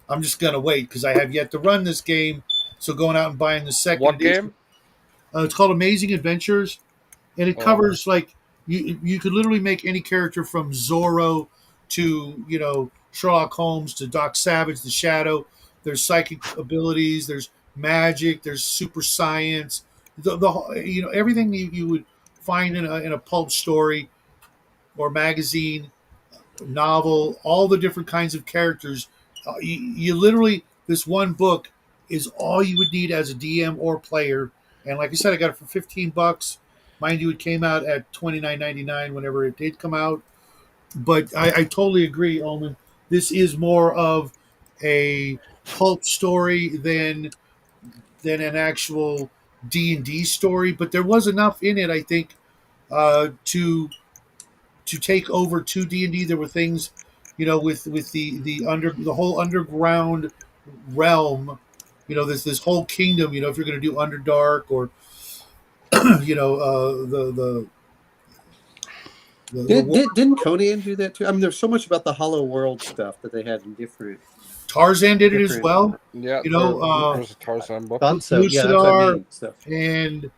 I'm just gonna wait because I have yet to run this game. So going out and buying the second What edition. game? It's called Amazing Adventures, and it covers like you could literally make any character from Zorro to Sherlock Holmes to Doc Savage, the Shadow. There's psychic abilities. There's magic. There's super science. The everything you would find in a pulp story or magazine novel, all the different kinds of characters. You literally, this one book is all you would need as a DM or player. And like I said, I got it for $15. Mind you, it came out at $29.99 whenever it did come out. But I totally agree, Omen. This is more of a pulp story than an actual D&D story. But there was enough in it, I think, to take over to D&D. There were things, with the whole underground realm. There's this whole kingdom. If you're going to do Underdark or the Didn't Conan do that too? I mean, there's so much about the Hollow World stuff that they had in different. Tarzan did it as well. Yeah, there's a Tarzan book. Thought so. Yeah, that's what I mean. So. And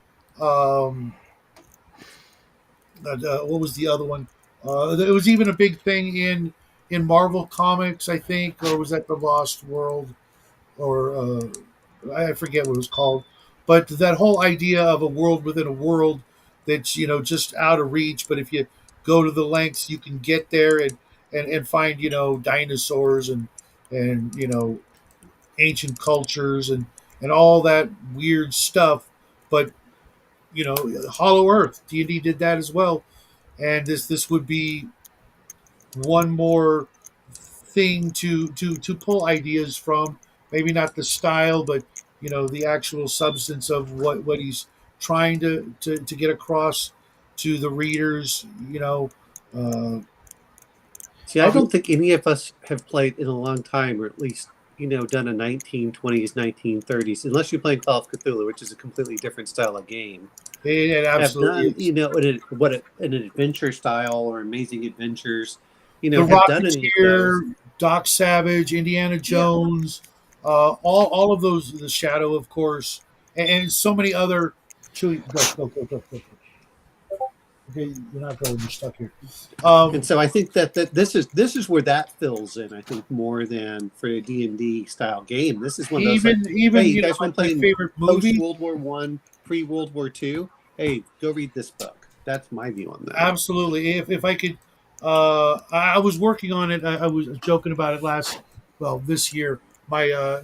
what was the other one? There was even a big thing in Marvel Comics, I think, or was that the Lost World, or I forget what it was called. But that whole idea of a world within a world that's just out of reach, but if you go to the lengths, you can get there and find dinosaurs and ancient cultures and all that weird stuff. But Hollow Earth, D&D did that as well, and this would be one more thing to pull ideas from. Maybe not the style, but the actual substance of what he's trying to get across to the readers. Uh, See, I don't think any of us have played in a long time, or at least done a 1920s, 1930s, unless you're playing Call of Cthulhu, which is a completely different style of game. it absolutely have done, an adventure style or Amazing Adventures, the have done any of those. Rocketeer, Doc Savage, Indiana Jones, all of those, The Shadow, of course, and so many other. Chewy, go. Okay, you're not going. You're stuck here. And so I think that this is where that fills in. I think more than for a D&D style game. This is one of those even hey, you guys want to play my favorite post movie? World War One, pre World War II? Hey, go read this book. That's my view on that. Absolutely. If I could, I was working on it. I was joking about it this year. My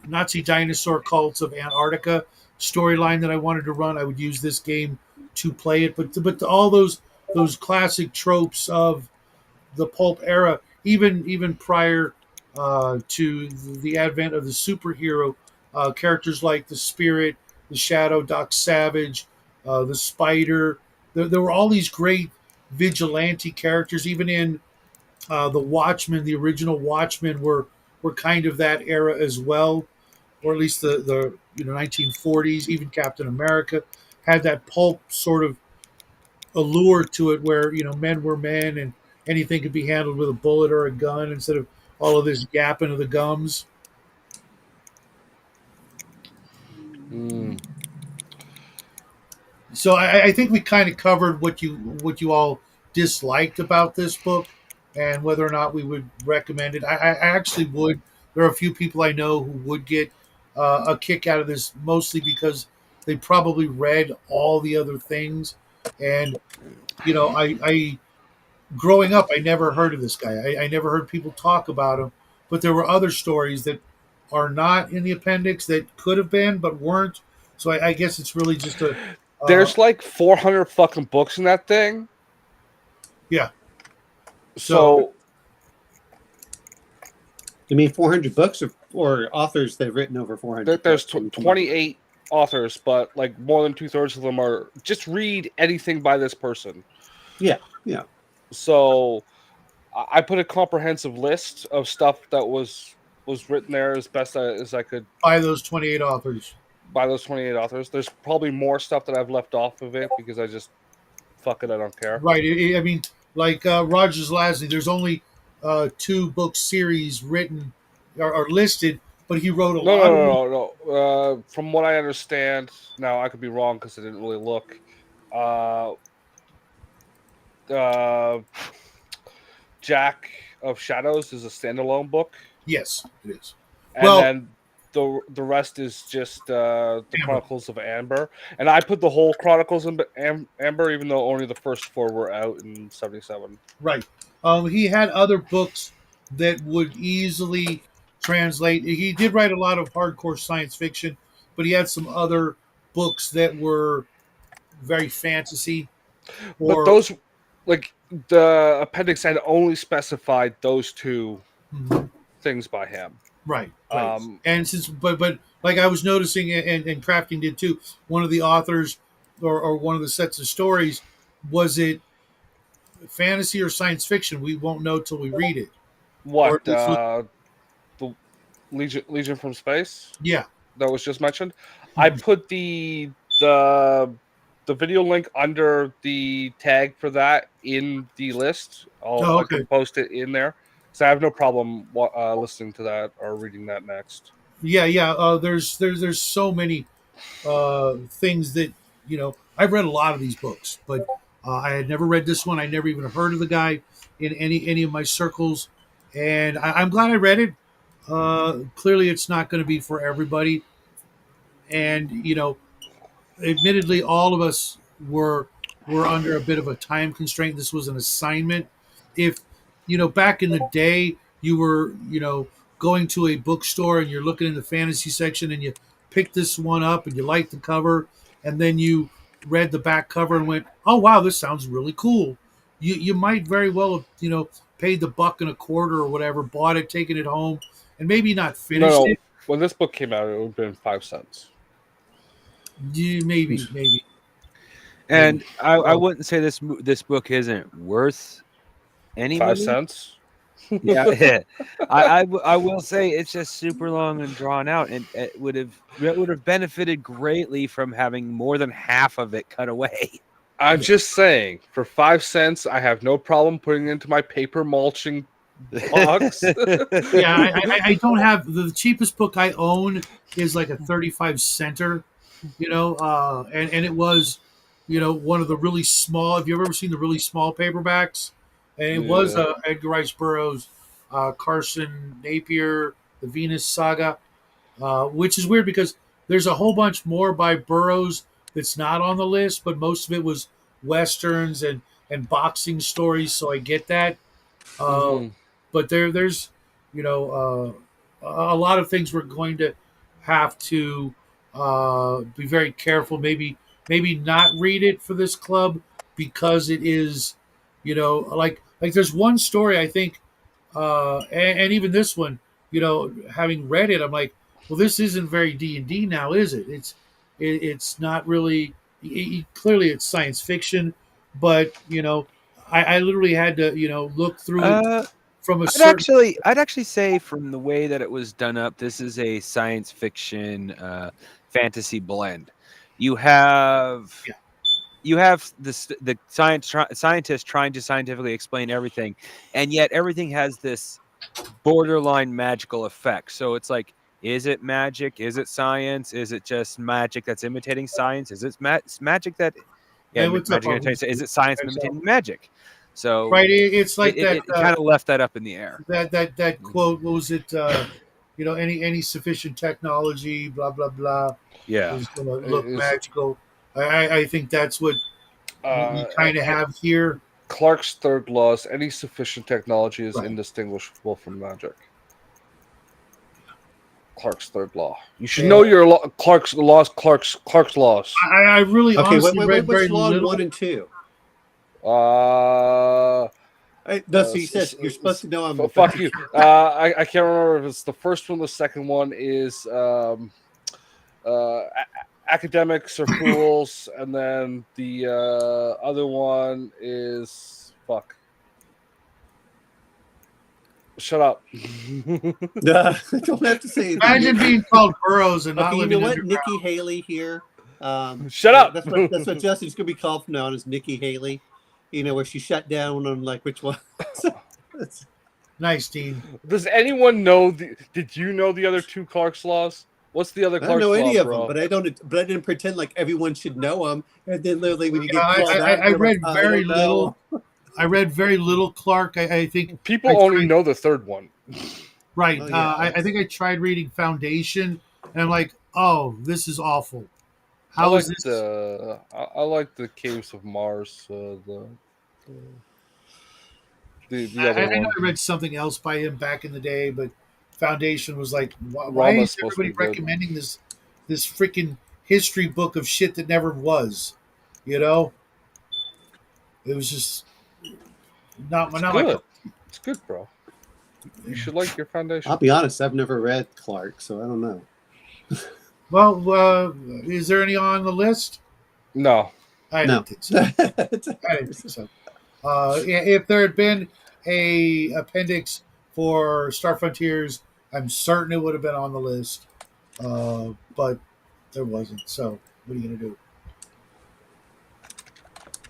Nazi dinosaur cults of Antarctica. storyline that I wanted to run, I would use this game to play it. But all those classic tropes of the pulp era, even prior to the advent of the superhero, characters like the Spirit, the Shadow, Doc Savage, the Spider. There were all these great vigilante characters. Even in the Watchmen, the original Watchmen were kind of that era as well, or at least the 1940s. Even Captain America had that pulp sort of allure to it, where men were men and anything could be handled with a bullet or a gun instead of all of this yapping of the gums. Mm. So I think we kind of covered what you all disliked about this book, and whether or not we would recommend it. I actually would. There are a few people I know who would get a kick out of this, mostly because they probably read all the other things, and I growing up, I never heard of this guy. I never heard people talk about him, but there were other stories that are not in the appendix that could have been but weren't. So I guess it's really just a uh, There's like 400 fucking books in that thing. yeah. So So You mean 400 books or authors that have written over 400 there's books? I mean, come on. 28 authors, but like more than 2/3 of them are just read anything by this person. Yeah, yeah. So I put a comprehensive list of stuff that was written there as best as I could by those 28 authors, by those 28 authors. There's probably more stuff that I've left off of it because I just fuck it, I don't care. right? I mean, like Rogers Lasley, there's only two book series written or listed, but he wrote a No, lot of them. From what I understand, now I could be wrong because I didn't really look. Uh, uh, Jack of Shadows is a standalone book, Yes, it is. and Well, then the rest is just the Amber, Chronicles of Amber. And I put the whole Chronicles of Amber, even though only the first 4 were out in '77. right. He had other books that would easily translate. He did write a lot of hardcore science fiction, but he had some other books that were very fantasy But or those, like the appendix, had only specified those 2 Mhm. things by him. Right, right. Um, And since, but like I was noticing, and Crafting did too. One of the authors, or one of the sets of stories, was it fantasy or science fiction? We won't know till we read it, or what at least look. the Legion from Space Yeah. that was just mentioned. I put the video link under the tag for that in the list. Oh, I okay. can post it in there, so I have no problem listening to that or reading that next. Yeah, yeah. There's so many things that I've read a lot of these books, but I had never read this one. I never even heard of the guy in any of my circles, and I'm glad I read it. Clearly, it's not going to be for everybody, and admittedly, all of us were under a bit of a time constraint. This was an assignment. If back in the day, you were going to a bookstore and you're looking in the fantasy section and you picked this one up and you liked the cover, and then you read the back cover and went, "Oh wow, this sounds really cool." You might very well have paid the buck and a quarter or whatever, bought it, taken it home, and maybe not No, finished no. it. When this book came out, it would have been 5 cents. Maybe. And I Well, wouldn't say this book isn't worth any Five money. cents. Yeah, I will say it's just super long and drawn out, and it would have benefited greatly from having more than half of it cut away. I'm just saying, for 5 cents, I have no problem putting it into my paper mulching box. yeah, I don't have the cheapest book I own is like a 35 center, and it was, one of the really small. Have you ever seen the really small paperbacks? And it was Yeah. Edgar Rice Burroughs, Carson Napier, the Venus Saga, which is weird because there's a whole bunch more by Burroughs that's not on the list, but most of it was westerns and boxing stories. So I get that. Uh, Mhm. but there's a lot of things we're going to have to Be very careful. Maybe not read it for this club because it is, like there's one story I think, and even this one, having read it, I'm like, well, this isn't very D&D now, is it? It's not really. Clearly, it's science fiction, but I literally had to look through it Uh, from a I'd certain. actually, I'd actually say from the way that it was done up, this is a science fiction fantasy blend. You have Yeah. the scientist trying to scientifically explain everything, and yet everything has this borderline magical effect. So it's like, is it magic? Is it science? Is it just magic that's imitating science? Is it magic that Hey, what's up, magic Marvel? is it science imitating magic? So Right, it's like that. it kind of left that up in the air. That quote. What was it? Any sufficient technology, blah blah blah, Yeah. is going to look Is magical. I think that's what we kind of uh, have here. Clark's third law is any sufficient technology is Right. indistinguishable from magic. Clark's third law. You should Yeah. know your Clark's laws. Clark's laws. I really Okay, honestly read very what's law little. 1 and 2? No, so you said you're supposed to know I'm. Fuck you. I can't remember if it's the first one. The second one is academics are fools, and then the other one is fuck. Shut up. Don't have to say. Imagine being called Burroughs and not Okay, you living know what? underground. Nikki Haley here. Shut up. That's what Justin's gonna be called from now on, is Nikki Haley. Where she shut down on like which one. Nice, Dean. Does anyone know? Did you know the other two Clark's laws? What's the other I Clark's don't know law, any of bro? them, but I don't. But I didn't pretend like everyone should know them. And then literally, when you Yeah, get called out, I you're read like, very don't know. little. I read very little Clark. I think People I only tried- know the third one. Right. Oh, yeah. I think I tried reading Foundation, and I'm like, oh, this is awful. I How like is this? I like the Caves of Mars. The other I one. know I read something else by him back in the day, but Foundation was like, why Rama's is supposed to be everybody good. recommending this freaking history book of shit that never was? You know, it was just not It's my good. It's good, bro. You should like your Foundation. I'll be honest. I've never read Clark, so I don't know. Well, is there any on the list? No. I No. didn't think so. I didn't think so. If there had been a appendix for Star Frontiers, I'm certain it would have been on the list, but there wasn't. So what are you gonna do?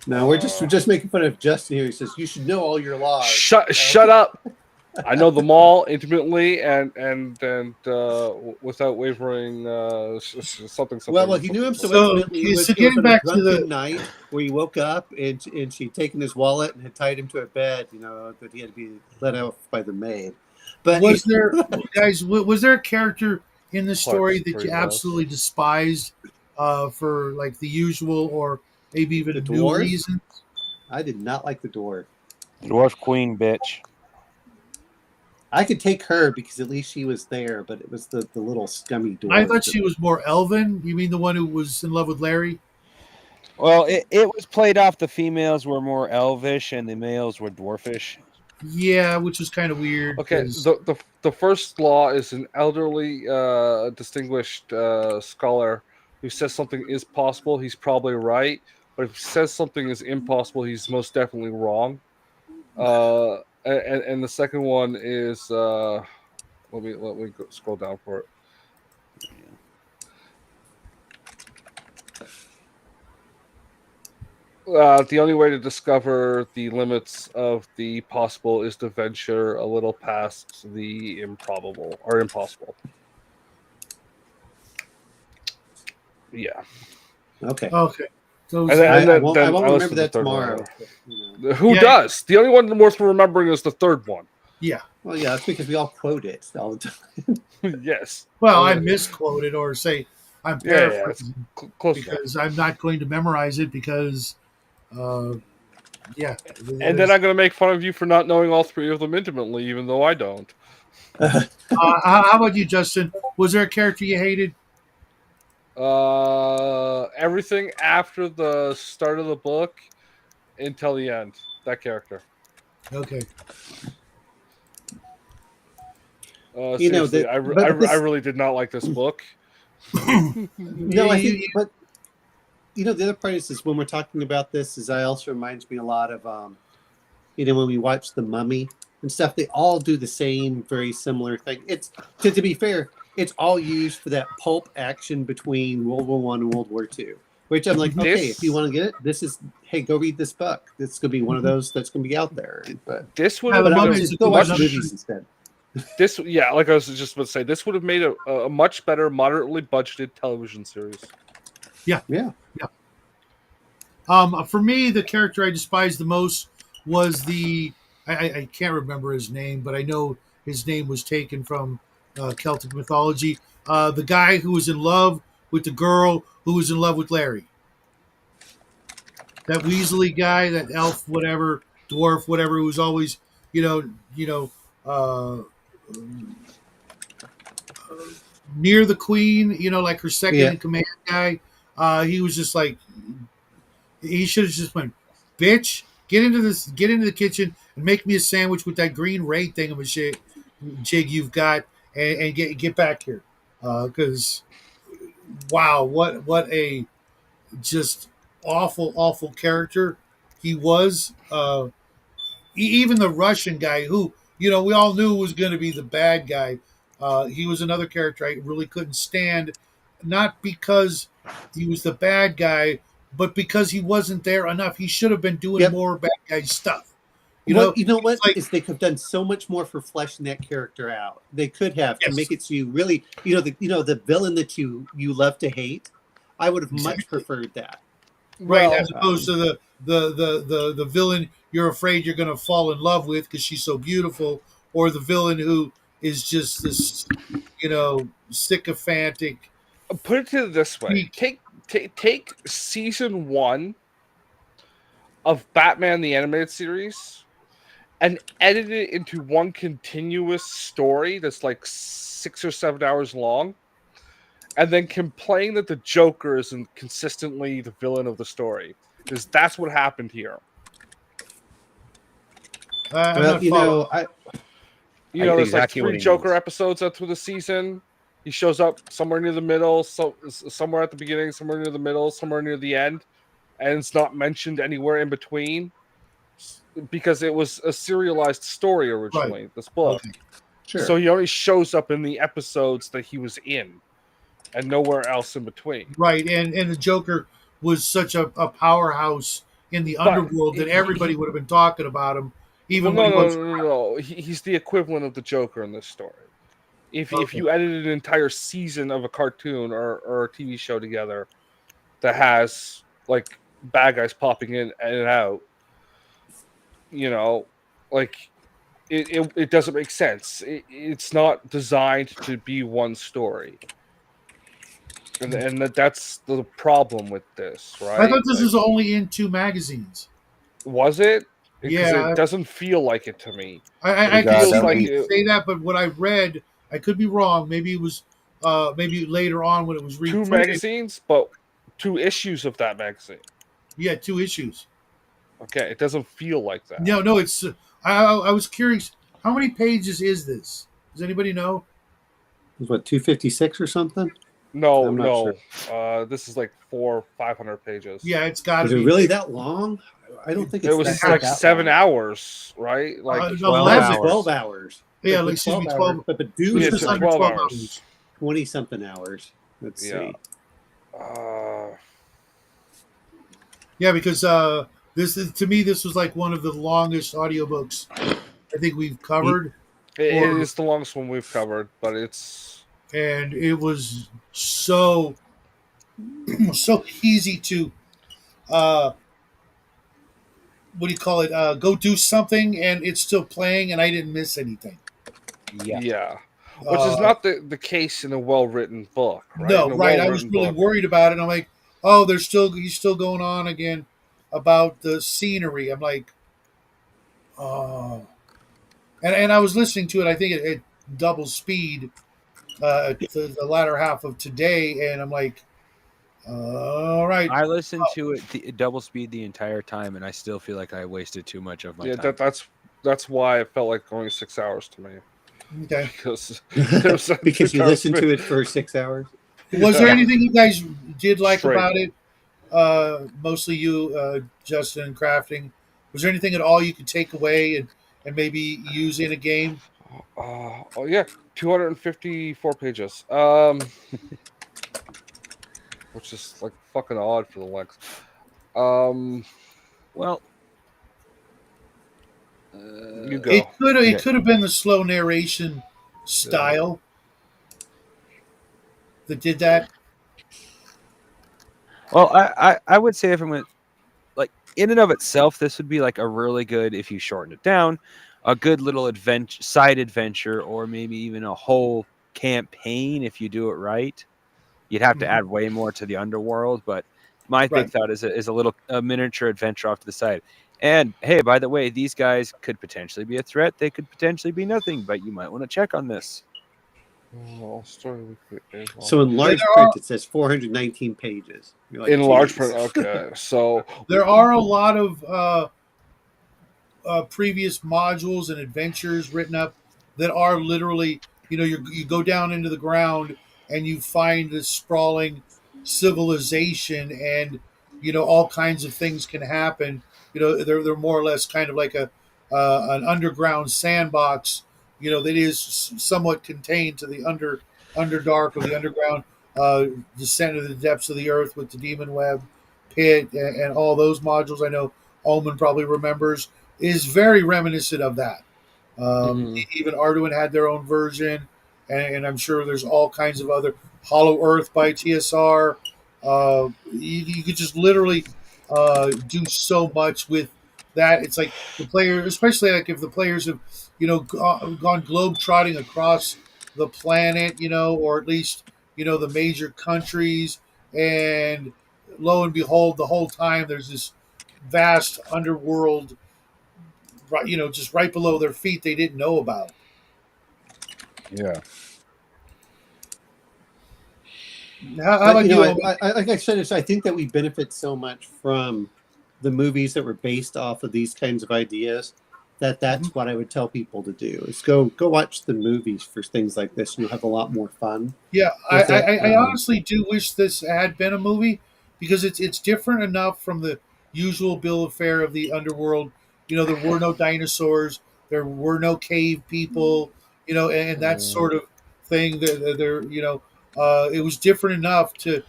No, we're just making fun of Justin here. He says you should know all your laws. Shut up. I know them all intimately and without wavering. Something. Well, he knew him so So, intimately. It was getting on a back to drunken the night where he woke up and she'd taken his wallet and had tied him to a bed. That he had to be let out by the maid. But was there, guys? Was there a character in the story that Clark's you three absolutely despised for like the usual or maybe even The new dwarf? reasons? I did not like the dwarf. Dwarf Queen, bitch. I could take her because at least she was there, but it was the little scummy dwarf. I thought she was more elven. You mean the one who was in love with Larry? Well, it was played off the females were more elvish and the males were dwarfish. Yeah, which was kind of weird. Okay. 'cause- The first law is an elderly, distinguished scholar who says something is possible. He's probably right, but if he says something is impossible, he's most definitely wrong. And the second one is let me scroll down for it. The only way to discover the limits of the possible is to venture a little past the improbable or impossible. Yeah. Okay. Okay. So And then- I won't I remember listened to the that third tomorrow. one. Who Yeah. does? The only one worth remembering is the third one. yeah. Well, yeah, that's because we all quote it all the time. Yes. Well, I misquoted or say I'm Yeah, it's paraphrasing close enough. because I'm not going to memorize it because, yeah. And then I'm going to make fun of you for not knowing all three of them intimately, even though I don't. How about you, Justin? Was there a character you hated? Everything after the start of the book until the end. That character. Okay. You know Seriously, that, I but this really did not like this book. no, I think, but you know, the other part is when we're talking about this, is I also reminds me a lot of you know, when we watch The Mummy and stuff, they all do the same, very similar thing. It's to be fair, it's all used for that pulp action between World War One and World War Two. Which I'm like, okay, if you This want to get it, this is hey, go read this book. This could be one of those that's going to be out there. this would Yeah, have the But I been would Mummy a is just a go good watch much one. movies instead. this yeah, like I was just about to say, this would have made a much better, moderately budgeted television series. Yeah. Yeah. For me, the character I despised the most was I can't remember his name, but I know his name was taken from Celtic mythology. The guy who was in love with the girl who was in love with Larry. That Weasley guy, that elf, whatever, dwarf, whatever, who was always, uh, near the queen, like her second Yeah. in command guy. He was just like, he should have just went, bitch, get into the kitchen and make me a sandwich with that green ray thing of a shit jig you've got, and get back here, because wow, what a just awful character he was. Even the Russian guy, who we all knew was going to be the bad guy. He was another character I really couldn't stand, not because he was the bad guy, but because he wasn't there enough. He should have been doing Yep. more bad guy stuff. What you know It's what like is they could have done so much more for fleshing that character out. They could have to yes, make it so you really the villain that you love to hate. I would have much exactly. preferred that. Right, as Well, opposed to the villain you're afraid you're going to fall in love with because she's so beautiful, or the villain who is just this, sycophantic, put it to this way: weak. take season 1 of Batman the Animated Series and edit it into one continuous story that's like 6 or 7 hours long, and then complain that the Joker isn't consistently the villain of the story, because that's what happened here. I'm Well, not following. You I know, get there's like exactly what 3 he Joker means. episodes out through the season. He shows up somewhere near the middle, somewhere at the beginning, somewhere near the middle, somewhere near the end, and it's not mentioned anywhere in between, because it was a serialized story Right. originally, this book. Okay. sure. So he only shows up in the episodes that he was in, and nowhere else in between. Right, and the Joker was such a powerhouse in the But underworld that everybody would have been talking about him, well, even when no, he no, was no, no, no. He's the equivalent of the Joker in this story. If okay. you edited an entire season of a cartoon or a TV show together that has like bad guys popping in and out, you know, like it doesn't make sense. It's not designed to be one story, and that's the problem with this, I right? thought this Like, was only in 2 magazines. was it? Because it Yeah, doesn't feel like it to me. I It can God, see feels that would why like be you say that, but what I read, I could be wrong. Maybe it was, maybe later on when it was 2 reprinted. magazines, but 2 issues of that magazine. Yeah, 2 issues. Okay, it doesn't feel like that. No, it's. I was curious. How many pages is this? Does anybody know? What 256 or something? No, I'm not sure. no. This is like 500 pages. Yeah, it's got to Is it be really that long? I don't think It it's was that, like that 7 long. hours, right? Like 12 No, it's 11. 12 hours. hours. Yeah, But excuse me, 12 hours. 12. But It was yeah, just Dune's like under 12 12 hours. hours. 20 something hours. Let's Yeah. see. Yeah, because to me this was like one of the longest audiobooks I think we've covered, It or is the longest one we've covered, but it's and it was so so easy to uh what do you call it? Go do something and it's still playing and I didn't miss anything. Yeah. yeah. Which is Uh not the case in a well-written book, right? In no, a right. I was well-written really book. worried about it. I'm like, oh, he's still going on again about the scenery. I'm like, oh, and I was listening to it. I think it at double speed, the latter half of today, and I'm like, All right. I listened to it double speed the entire time, and I still feel like I wasted too much of my Yeah, time. that's why it felt like going 6 hours to me, Okay. because there's I Because think you I was listened to it for 6 hours. Was there yeah, anything you guys did like straight. about it? Mostly you, Justin, and crafting. Was there anything at all you could take away and maybe use in a game? Oh yeah, 254 pages. Which is like fucking odd for the length. Um, Well, you go. It could have been the slow narration Yeah. style that did that. well, I would say if I'm gonna like in and of itself, this would be like a really good if you shorten it down, a good little side adventure, or maybe even a whole campaign if you do it right. You'd have to Mhm. add way more to the underworld, but my big Right. thought is a miniature adventure off to the side. And hey, by the way, these guys could potentially be a threat. They could potentially be nothing, but you might want to check on this. Oh, story So in Yeah, large print, it says 419 pages. You're like, in large print. geez. Okay, so there are a lot of previous modules and adventures written up that are literally, you go down into the ground and you find this sprawling civilization, and all kinds of things can happen. They're more or less kind of like a an underground sandbox. That is somewhat contained to the underdark or the underground, descent of the depths of the earth with the demon web pit, and all those modules. I know Omen probably remembers, is very reminiscent of that. mhm. Even Arduin had their own version, and I'm sure there's all kinds of other Hollow Earth by TSR. You could just literally do so much with that. It's like the player, especially like if the players have gone globe trotting across the planet, or at least the major countries, and lo and behold, the whole time there's this vast underworld, right, just right below their feet they didn't know about. Yeah. How But about you, Omi? like I said, I think that we benefit so much from the movies that were based off of these kinds of ideas that Mhm. that's what I would tell people to do is go watch the movies for things like this, and you'll have a lot more fun Yeah, with it. I honestly do wish this had been a movie, because it's different enough from the usual bill of fare of the underworld. There were no dinosaurs, there were no cave people, and that sort of thing. There, it was different enough to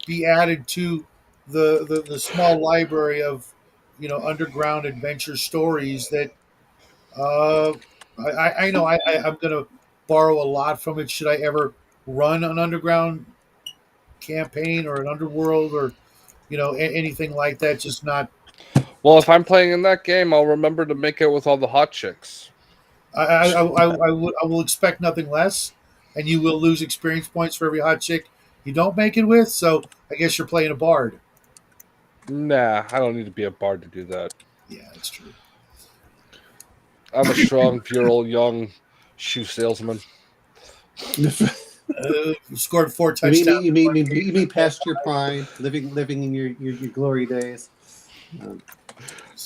be added to the small library of underground adventure stories that uh, I know I'm going to borrow a lot from it should I ever run an underground campaign or an underworld, or anything like that. Just not. Well, if I'm playing in that game, I'll remember to make it with all the hot chicks. I will expect nothing less, and you will lose experience points for every hot chick you don't make it with. So I guess you're playing a bard. Nah, I don't need to be a bard to do that. Yeah, that's true. I'm a strong, virile, young shoe salesman. Scored 4 You mean touchdowns. you mean past your prime, living in your glory days. Um,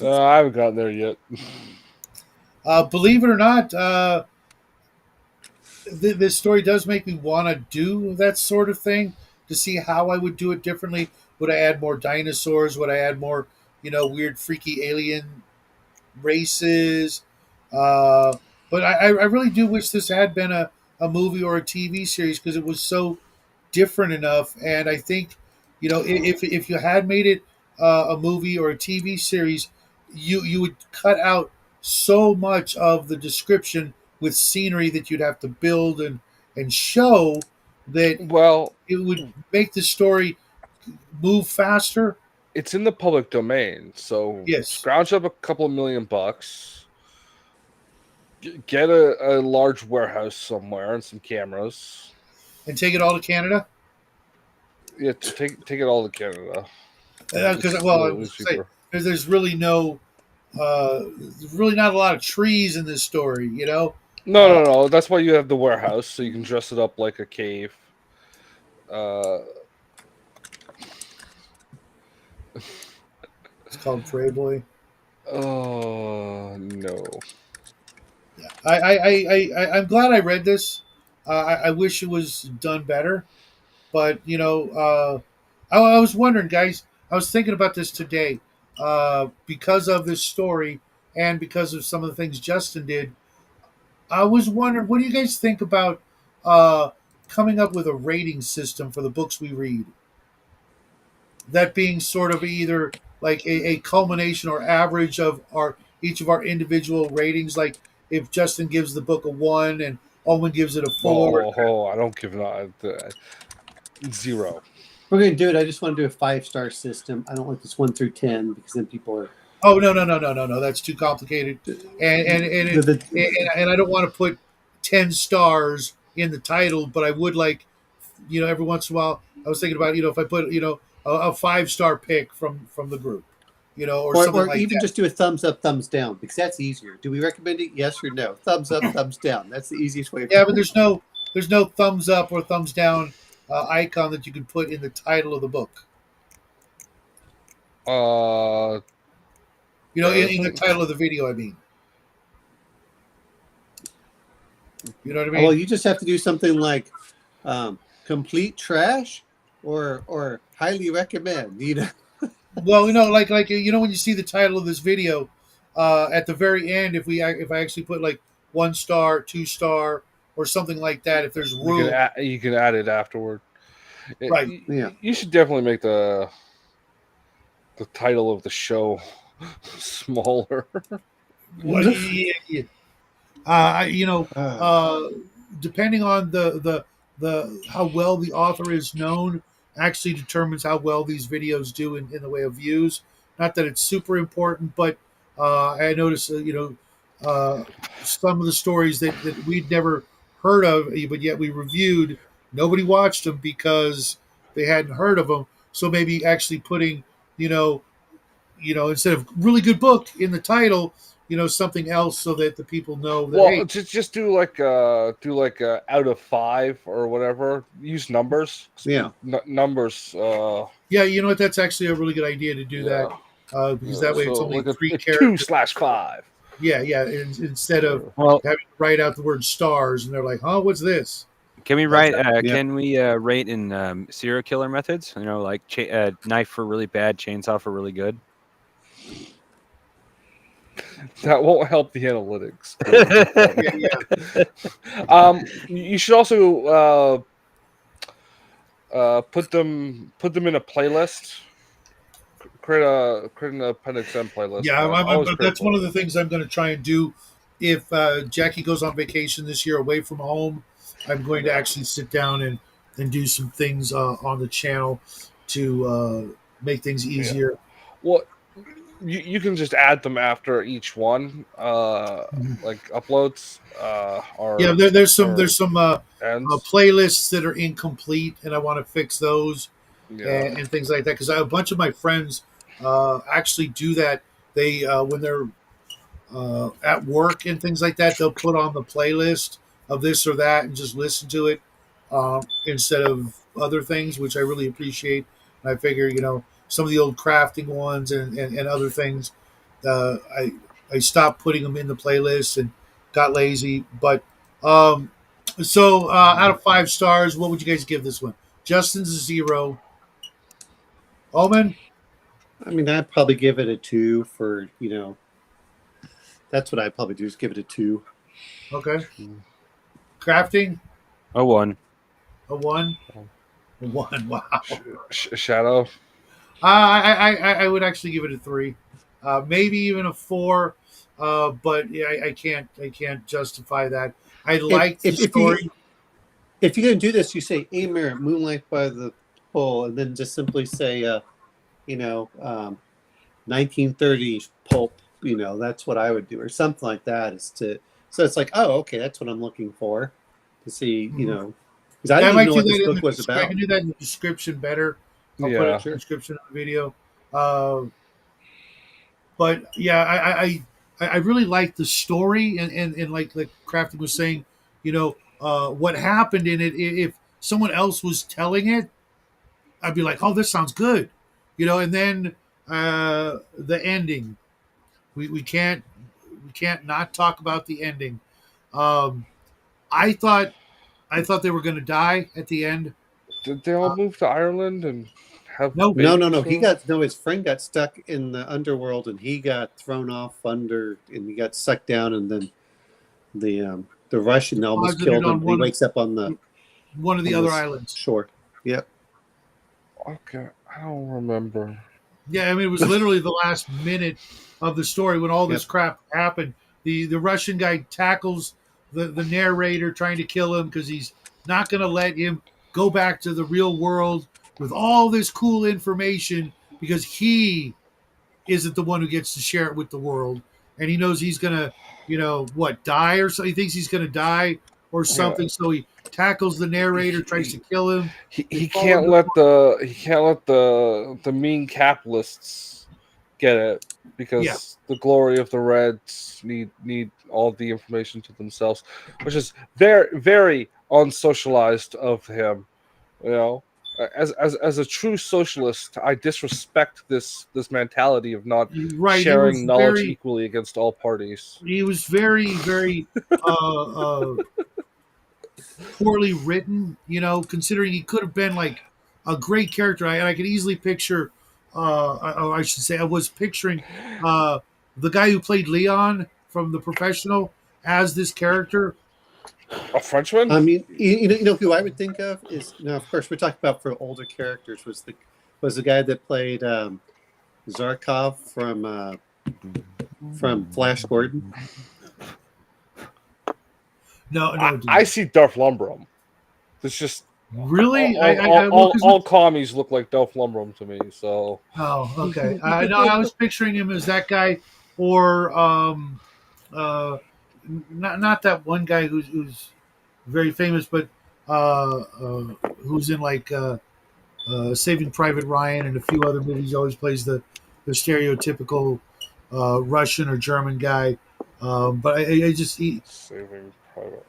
I haven't gotten there yet. Believe it or not, this story does make me want to do that sort of thing, to see how I would do it differently. Would I add more dinosaurs? Would I add more, weird, freaky alien races? Uh, but I really do wish this had been a movie or a TV series, because it was so different enough. And I think, if you had made it a movie or a TV series, you would cut out so much of the description with scenery that you'd have to build and show, that Well, it would make the story move faster. it's in the public domain, so Yes, scrounge up a couple of $1,000,000, get a large warehouse somewhere and some cameras. and take it all to Canada. Yeah, take it all to Canada. Because It's well, I literally was gonna say, cheaper. there's really no, there's really not a lot of trees in this story. No, Uh, no, no. That's why you have the warehouse, so you can dress it up like a cave. Uh, It's called Freyboy. Oh no. Yeah, I'm glad I read this. I wish it was done better, but I was wondering, guys. I was thinking about this today, because of this story and because of some of the things Justin did. I was wondering, what do you guys think about uh, coming up with a rating system for the books we read? That being sort of either like a culmination or average of our each of our individual ratings. Like if Justin gives the book a 1 and Owen gives it a 4. I don't give it 0. We're gonna do it. I just want to do a 5-star system. I don't like this 1 through 10 because then people are Oh, no! That's too complicated, and I don't want to put 10 stars in the title, but I would like, every once in a while. I was thinking about, if I put, a 5-star pick from the group, or something or like even that. just do a thumbs up, thumbs down because that's easier. Do we recommend it? Yes or no? Thumbs up, thumbs down. That's the easiest way. Yeah, but there's no thumbs up or thumbs down icon that you can put in the title of the book. Uh, In the title of the video, I mean. You know what I mean? Well, you just have to do something like complete trash or highly recommend. Well, like when you see the title of this video, at the very end, if I actually put like 1 star, 2 star, or something like that, if there's room, you can add it afterward. right? Yeah. You should definitely make the title of the show smaller. Well, yeah. You know, depending on the how well the author is known, actually determines how well these videos do in the way of views. Not that it's super important, but I noticed, some of the stories that we'd never heard of, but yet we reviewed. Nobody watched them because they hadn't heard of them. So maybe actually putting, you know, instead of really good book in the title, something else so that the people know that, hey, Well, just do like out of 5 or whatever. Use numbers. Yeah. Numbers. yeah, you know what? That's actually a really good idea to do that, Yeah. because that way it's So only like three a characters. 2/5. Yeah. Instead of Well, having to write out the word stars, and they're like, "Huh, what's this?" can we That's write? yeah. Can we rate in serial killer methods? Like knife for really bad, chainsaw for really good. That won't help the analytics. Yeah. You should also put them in a playlist. Create an Appendix N playlist. Yeah, Always that's critical. one of the things I'm going to try and do. If Jackie goes on vacation this year away from home, I'm going to actually sit down and do some things on the channel to make things easier. Well, you can just add them after each one, like uploads, or Yeah, there's some ends. playlists that are incomplete, and I want to fix those Yeah. and things like that because a bunch of my friends actually do that. They when they're at work and things like that, they'll put on the playlist of this or that and just listen to it instead of other things, which I really appreciate. And I figure, some of the old crafting ones and other things, I stopped putting them in the playlist and got lazy. But so out of 5 stars, what would you guys give this one? Justin's a 0. Omen, I mean, I'd probably give it a 2 for That's what I'd probably do is give it a 2. okay. Crafting, A 1. a 1. A 1. Wow. Shadow. I would actually give it a 3, maybe even a 4, but yeah, I can't justify that. I liked the story. If you're gonna do this, you say A.Merritt, Moonlight by the Pole, and then just simply say, 1930s pulp. That's what I would do, or something like that. So it's like, oh, okay, that's what I'm looking for to see. Because I Yeah, I didn't even might know do what this that in book was I about. can do that in the description better. I'll put it in Yeah. the description of the video. Uh, but yeah, I really like the story and like Crafton was saying, what happened in it. If someone else was telling it, I'd be like, oh, this sounds good, and then The ending. We can't not talk about the ending. Um, I thought they were going to die at the end. Did they all move to Ireland and have No. No, no, babies no. with them? His friend got stuck in the underworld, and he got thrown off under, and he got sucked down, and then the Russian almost Deposited killed him. on And he wakes up on one of the other islands. shore. Yep. Okay, I don't remember. Yeah, I mean, it was literally the last minute of the story when all this Yep. crap happened. The Russian guy tackles the narrator trying to kill him because he's not going to let him go back to the real world with all this cool information because he isn't the one who gets to share it with the world. And he knows he's going to, die or so. He thinks he's going to die or something. So he tackles the narrator, tries to kill him. He, They he fall can't into- let the mean capitalists get it because Yeah. the glory of the Reds need all the information to themselves, which is very very unsocialized of him. You know, as a true socialist, I disrespect this mentality of not Right. sharing knowledge equally against all parties. He was very, very poorly written, considering he could have been like a great character. I could easily picture, I should say, I was picturing the guy who played Leon from The Professional as this character. A Frenchman? I mean, you know who I would think of is, of course, we're talking about for older characters. Was the guy that played Zarkov from Flash Gordon? No, I see Dolph Lundgren. It's just really, all commies look like Dolph Lundgren to me. So oh, okay. No, I was picturing him as that guy, or not that one guy who's very famous, but who's in like Saving Private Ryan and a few other movies. He always plays the stereotypical Russian or German guy. But I just Saving Private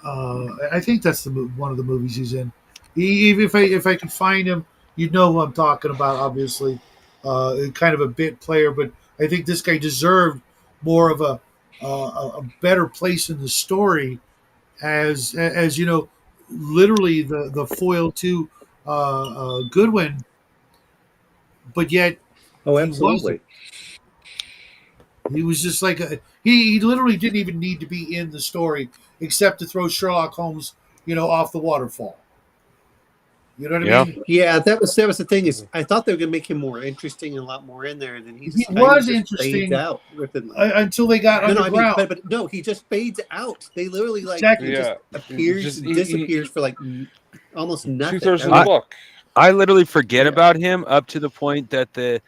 Ryan. I think that's one of the movies he's in. Even if I could find him, you'd know who I'm talking about. Obviously, kind of a bit player, but I think this guy deserved more of a better place in the story, as literally the foil to Goodwin, but yet Oh, he absolutely. he was just like he literally didn't even need to be in the story except to throw Sherlock Holmes, off the waterfall. You know what I mean? Yeah, that was the thing. Is I thought they were going to make him more interesting and a lot more in there, and then he He kind was of just interesting fades out within. until they got No, I mean, underground. but no, he just fades out. They literally Exactly. he just Yeah. appears Just- and he- disappears for like almost nothing. 2/3 of I the mean, book. I literally forget Yeah. about him up to the point that the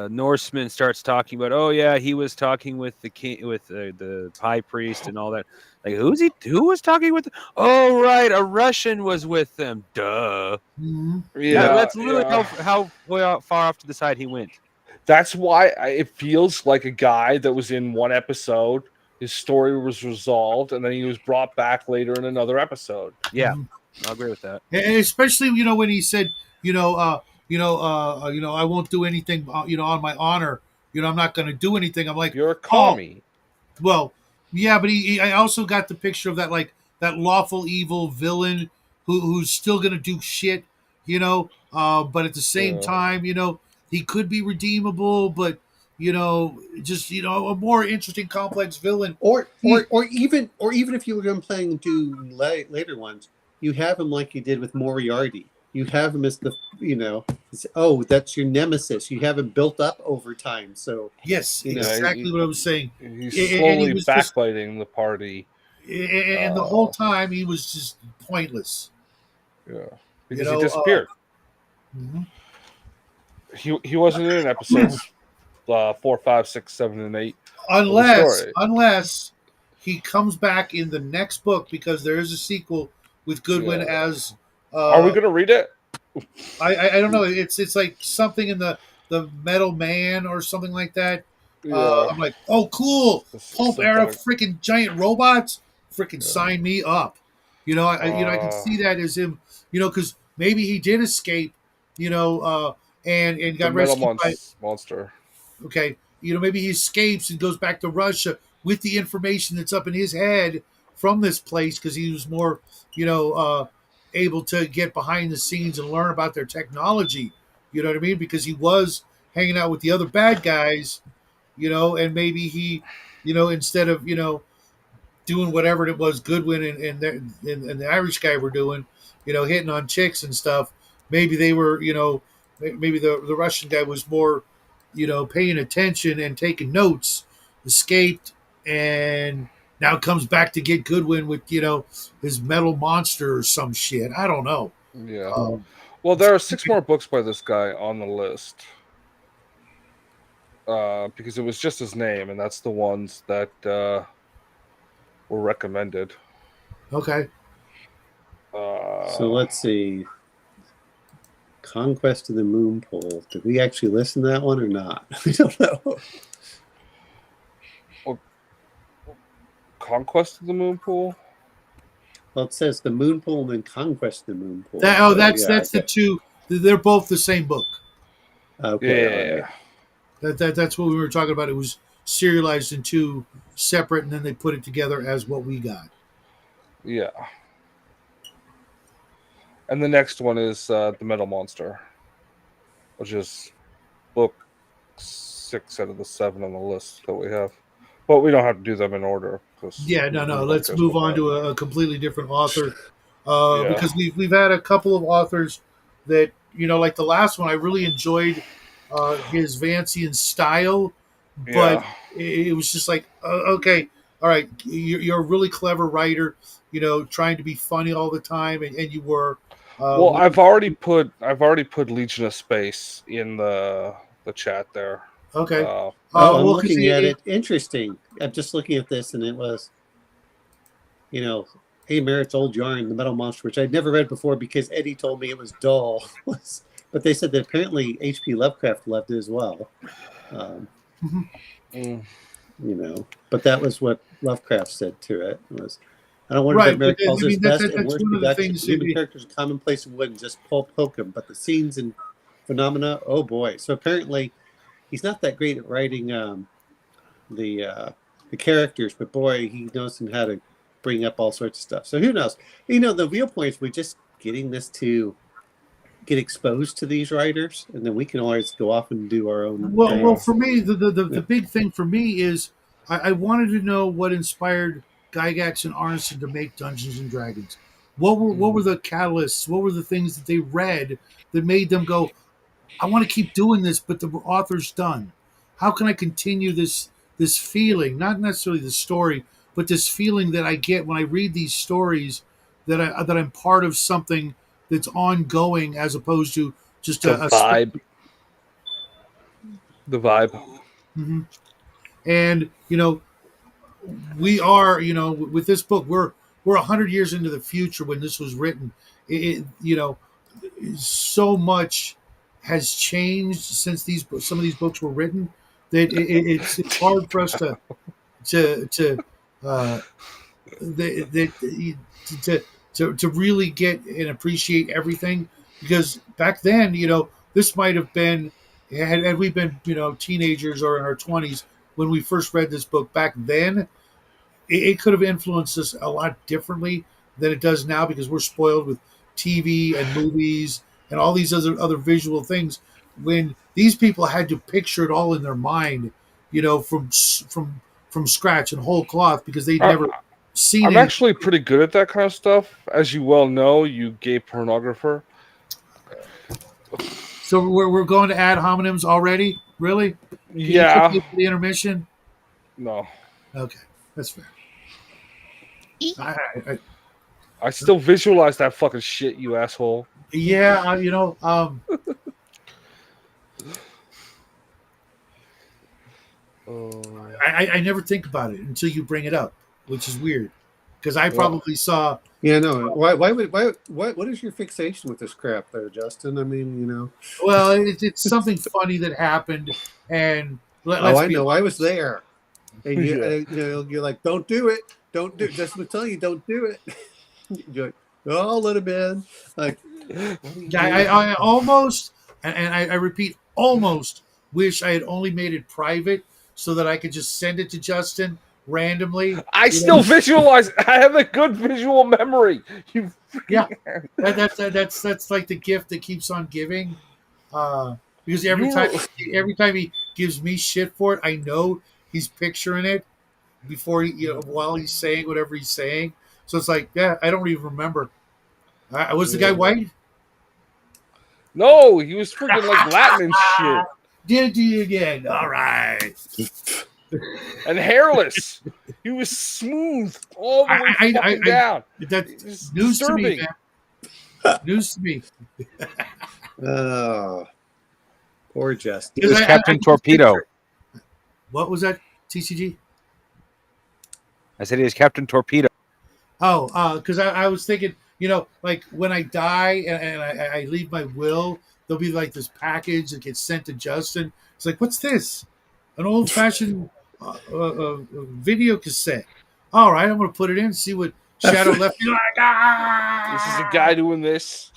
Norseman starts talking about, oh yeah, he was talking with the king, with the high priest and all that. Like, who was talking with? Oh right, a Russian was with them. Duh. Mhm. Yeah, That's literally yeah. how far off to the side he went. That's why it feels like a guy that was in one episode. His story was resolved, and then he was brought back later in another episode. Yeah, Mhm. I'll agree with that. And especially when he said, I won't do anything, on my honor. I'm not going to do anything. I'm like, You're a commie. well, yeah, but I also got the picture of that, like that lawful evil villain who's still going to do shit, but at the same Yeah. time, he could be redeemable, but just a more interesting, complex villain. or even if you were going to play and do later ones, you have him like you did with Moriarty. You have him as that's your nemesis. You have him built up over time. So Yes, Yeah, exactly what I was saying. He's And he slowly was just- backbiting the party. And the whole time he was just pointless. Yeah, because know, he disappeared. Mhm. He wasn't in episodes 4, 5, 6, 7, and 8. Unless story. he comes back in the next book, because there is a sequel with Goodwin Yeah. as. Are we gonna read it? I don't know. It's like something in the Metal Man or something like that. Yeah. I'm like, oh, cool. Pulp Some era kind of- freaking giant robots. Freaking Yeah. sign me up. I can see that as him. Because maybe he did escape. and The got metal rescued by. monster. Okay, maybe he escapes and goes back to Russia with the information that's up in his head from this place because he was more, able to get behind the scenes and learn about their technology. You know what I mean? Because he was hanging out with the other bad guys, and maybe he, instead of doing whatever it was Goodwin and the Irish guy were doing, hitting on chicks and stuff. Maybe they were, maybe the Russian guy was more, paying attention and taking notes, escaped, and now comes back to get Goodwin with, his metal monster or some shit. I don't know. Yeah. Um, Well, there are 6 more books by this guy on the list. Because it was just his name, and that's the ones that were recommended. okay. So let's see. Conquest of the Moon Pole. Did we actually listen to that one or not? I don't know. Conquest of the Moon Pool? Well, it says the Moon Pole and then Conquest of the Moon Pole. That's yeah, the two. They're both the same book. Okay, Yeah. all right. That's what we were talking about. It was serialized in two separate, and then they put it together as what we got. Yeah. And the next one is the Metal Monster, which is book 6 out of the 7 on the list that we have. But we don't have to do them in order. Yeah, no. Let's move on to a completely different author because we've had a couple of authors that like the last one. I really enjoyed his Vancian style, but it was just like okay, all right, you're a really clever writer, trying to be funny all the time, and you were. Well, I've already put Legion of Space in the chat there. Okay. I'm looking at it. Interesting. I'm just looking at this, and it was, A.Merritt's Old Yarn, The Metal Monster, which I'd never read before because Eddie told me it was dull. But they said that apparently H.P. Lovecraft loved it as well. But that was what Lovecraft said to it. Was, I don't want to Merritt calls this best and worst production. Human characters are commonplace and wouldn't just poke them, but the scenes and phenomena, oh boy. So apparently he's not that great at writing the characters, but boy, he knows how to bring up all sorts of stuff. So who knows? The real point is we're just getting this to get exposed to these writers, and then we can always go off and do our own. Well, for me, the big thing for me is I wanted to know what inspired Gygax and Arneson to make Dungeons and Dragons. What were the catalysts? What were the things that they read that made them go, I want to keep doing this, but the author's done. How can I continue this feeling? Not necessarily the story, but this feeling that I get when I read these stories that I'm part of something that's ongoing as opposed to just a vibe. The vibe. Mm-hmm. And we are with this book we're 100 years into the future when this was written. So much has changed since some of these books were written that it's hard for us to really get and appreciate everything, because back then this might have been had we been teenagers or in our 20s when we first read this book. Back then it could have influenced us a lot differently than it does now, because we're spoiled with TV and movies and all these other visual things, when these people had to picture it all in their mind, from scratch and whole cloth, because they'd never seen it. I'm actually pretty good at that kind of stuff. As you well know, you gay pornographer. So we're going to ad hominems already? Really? Can yeah. you the intermission? No. Okay, that's fair. I still visualize that fucking shit, you asshole. Yeah, I never think about it until you bring it up, which is weird, because I probably saw. Yeah, no. What is your fixation with this crap, there, Justin? I mean, Well, it's something funny that happened, and I know. I was there, and you're like, don't do it. Don't do. Just to tell you, don't do it. You're like, oh, I'll let him in. Like, I and I repeat, almost wish I had only made it private so that I could just send it to Justin randomly. I You still know, visualize. I have a good visual memory. You yeah, freaking. that's like the gift that keeps on giving. Because every time You, he gives me shit for it, I know he's picturing it before while he's saying whatever he's saying. So it's like, yeah, I don't even remember. Was the guy white? no, he was freaking like Latin and shit. Did you again? All right. And hairless. He was smooth all the way fucking down. That's It's news disturbing. to me, man. News to me. Oh, poor Justin. He was Captain Torpedo. What was that, TCG? I said he was Captain Torpedo. Oh, because I was thinking, like when I die and I leave my will, there'll be like this package that gets sent to Justin. It's like, what's this? An old fashioned video cassette. All right, I'm going to put it in and see what Shadow left me like. This is a guy doing this.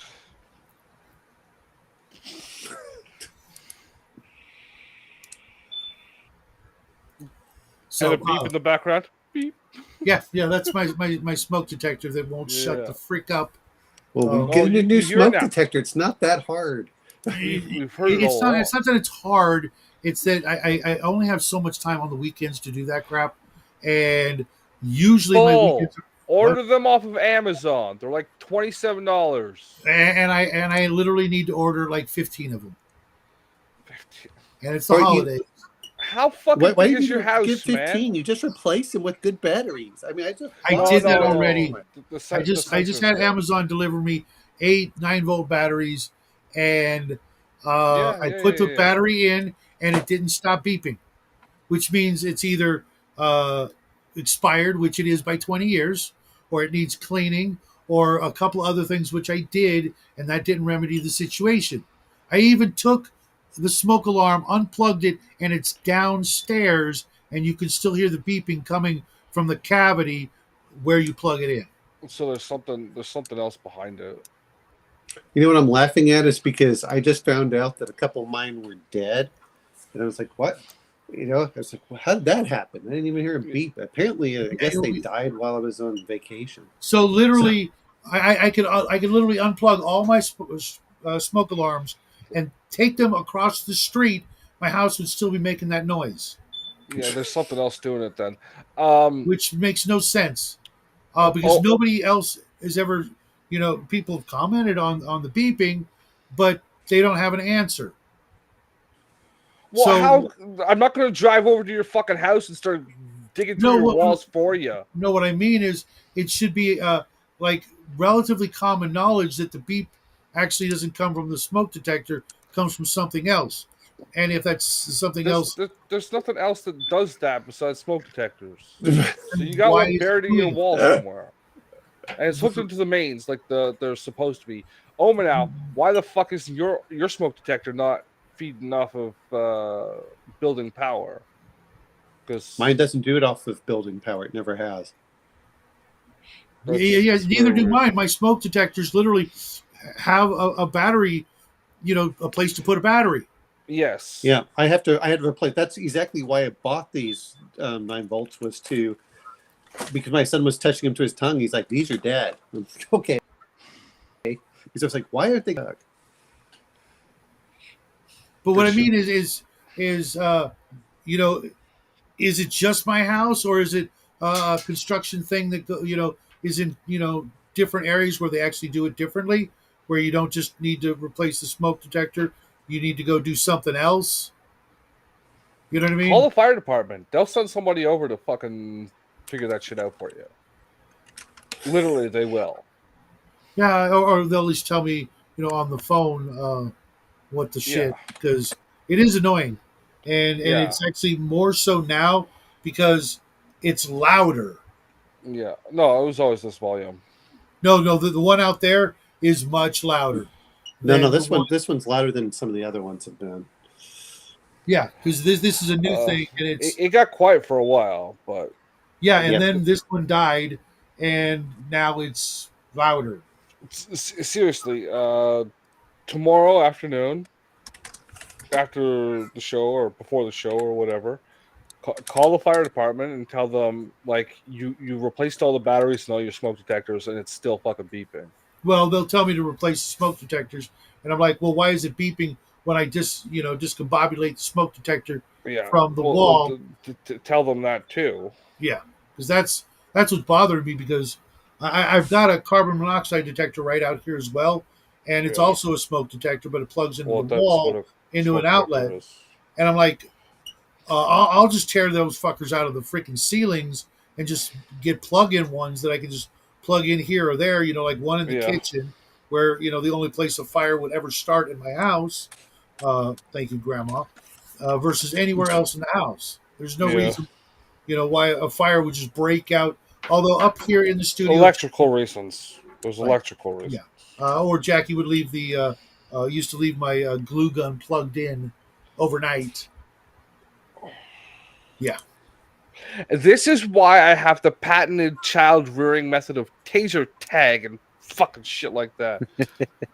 So, and a beep in the background. Beep. Yeah, that's my smoke detector that won't shut the freak up. Well, we get a new smoke detector. It's not that hard. We've heard it It's all. not that it's hard. It's that I only have so much time on the weekends to do that crap, and usually my weekends. Order them off of Amazon. They're like $27. And I literally need to order like 15 of them. And it's the holidays. How fucking big is your house, get 15? man? You just replace them with good batteries. I mean, I did that already. I just had good. Amazon deliver me 8 9-volt batteries, and I put the battery in, and it didn't stop beeping, which means it's either expired, which it is by 20 years, or it needs cleaning, or a couple other things which I did, and that didn't remedy the situation. I even took the smoke alarm, unplugged it, and it's downstairs, and you can still hear the beeping coming from the cavity where you plug it in. So there's something else behind it. You know what I'm laughing at is because I just found out that a couple of mine were dead, and I was like, "What?" I was like, well, "How did that happen?" I didn't even hear a beep. Apparently, I guess they died while I was on vacation. So literally, I could literally unplug all my smoke alarms and take them across the street. My house would still be making that noise. Yeah, there's something else doing it then. Which makes no sense. Because nobody else has ever, people have commented on the beeping, but they don't have an answer. Well, I'm not going to drive over to your fucking house and start digging through your walls for you. No, what I mean is it should be like relatively common knowledge that the beep actually doesn't come from the smoke detector, it comes from something else. And if that's something else, there's nothing else that does that besides smoke detectors. So you got one buried in your wall somewhere, and it's hooked into the mains like they're supposed to be. Now, why the fuck is your smoke detector not feeding off of building power? Because mine doesn't do it off of building power. It never has. Yeah, neither do mine. My smoke detectors literally have a battery, a place to put a battery. Yes. Yeah, I had to replace. That's exactly why I bought these 9 volts, was because my son was touching them to his tongue. He's like, "These are dead." I'm like, okay. Because I was like, "Why aren't they?" But what I mean is is it just my house, or is it a construction thing that is in different areas where they actually do it differently, where you don't just need to replace the smoke detector, you need to go do something else. You know what I mean? Call the fire department. They'll send somebody over to fucking figure that shit out for you. Literally, they will. Yeah, or they'll at least tell me, on the phone, what the shit, because it is annoying, and it's actually more so now because it's louder. Yeah, no, it was always this volume. No, the one out there is much louder. No, this one's louder than some of the other ones have been. Yeah, because this is a new thing, and it got quiet for a while, but then this one died, and now it's louder. Seriously, tomorrow afternoon, after the show or before the show or whatever. Call the fire department and tell them like you replaced all the batteries and all your smoke detectors and it's still fucking beeping. Well, they'll tell me to replace the smoke detectors, and I'm like, well, why is it beeping when I discombobulate the smoke detector Yeah. from the Well, wall? tell them that too. Yeah, because that's what's bothering me because I've got a carbon monoxide detector right out here as well, and it's Yeah. also a smoke detector, but it plugs into Well, the that's what wall a into an smoke outlet, detector is. and I'm like, I'll just tear those fuckers out of the freaking ceilings and just get plug-in ones that I can just plug in here or there. Like one in the Yeah. kitchen, where the only place a fire would ever start in my house. Thank you, Grandma. Versus anywhere else in the house. There's no Yeah. reason, why a fire would just break out. Although up here in the studio, Electrical reasons. There's right, electrical reasons. yeah. Or Jackie would leave used to leave my glue gun plugged in overnight. Yeah. This is why I have the patented child rearing method of taser tag and fucking shit like that.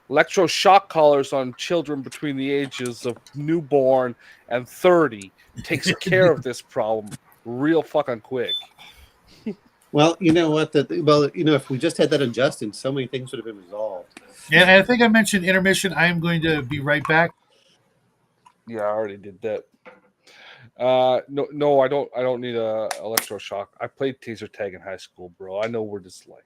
Electroshock collars on children between the ages of newborn and 30 takes care of this problem real fucking quick. Well, you know what? If we just had that on Justin, so many things would have been resolved. And I think I mentioned intermission. I am going to be right back. Yeah, I already did that. No, I don't need a electroshock. I played taser tag in high school, bro. I know what it's like.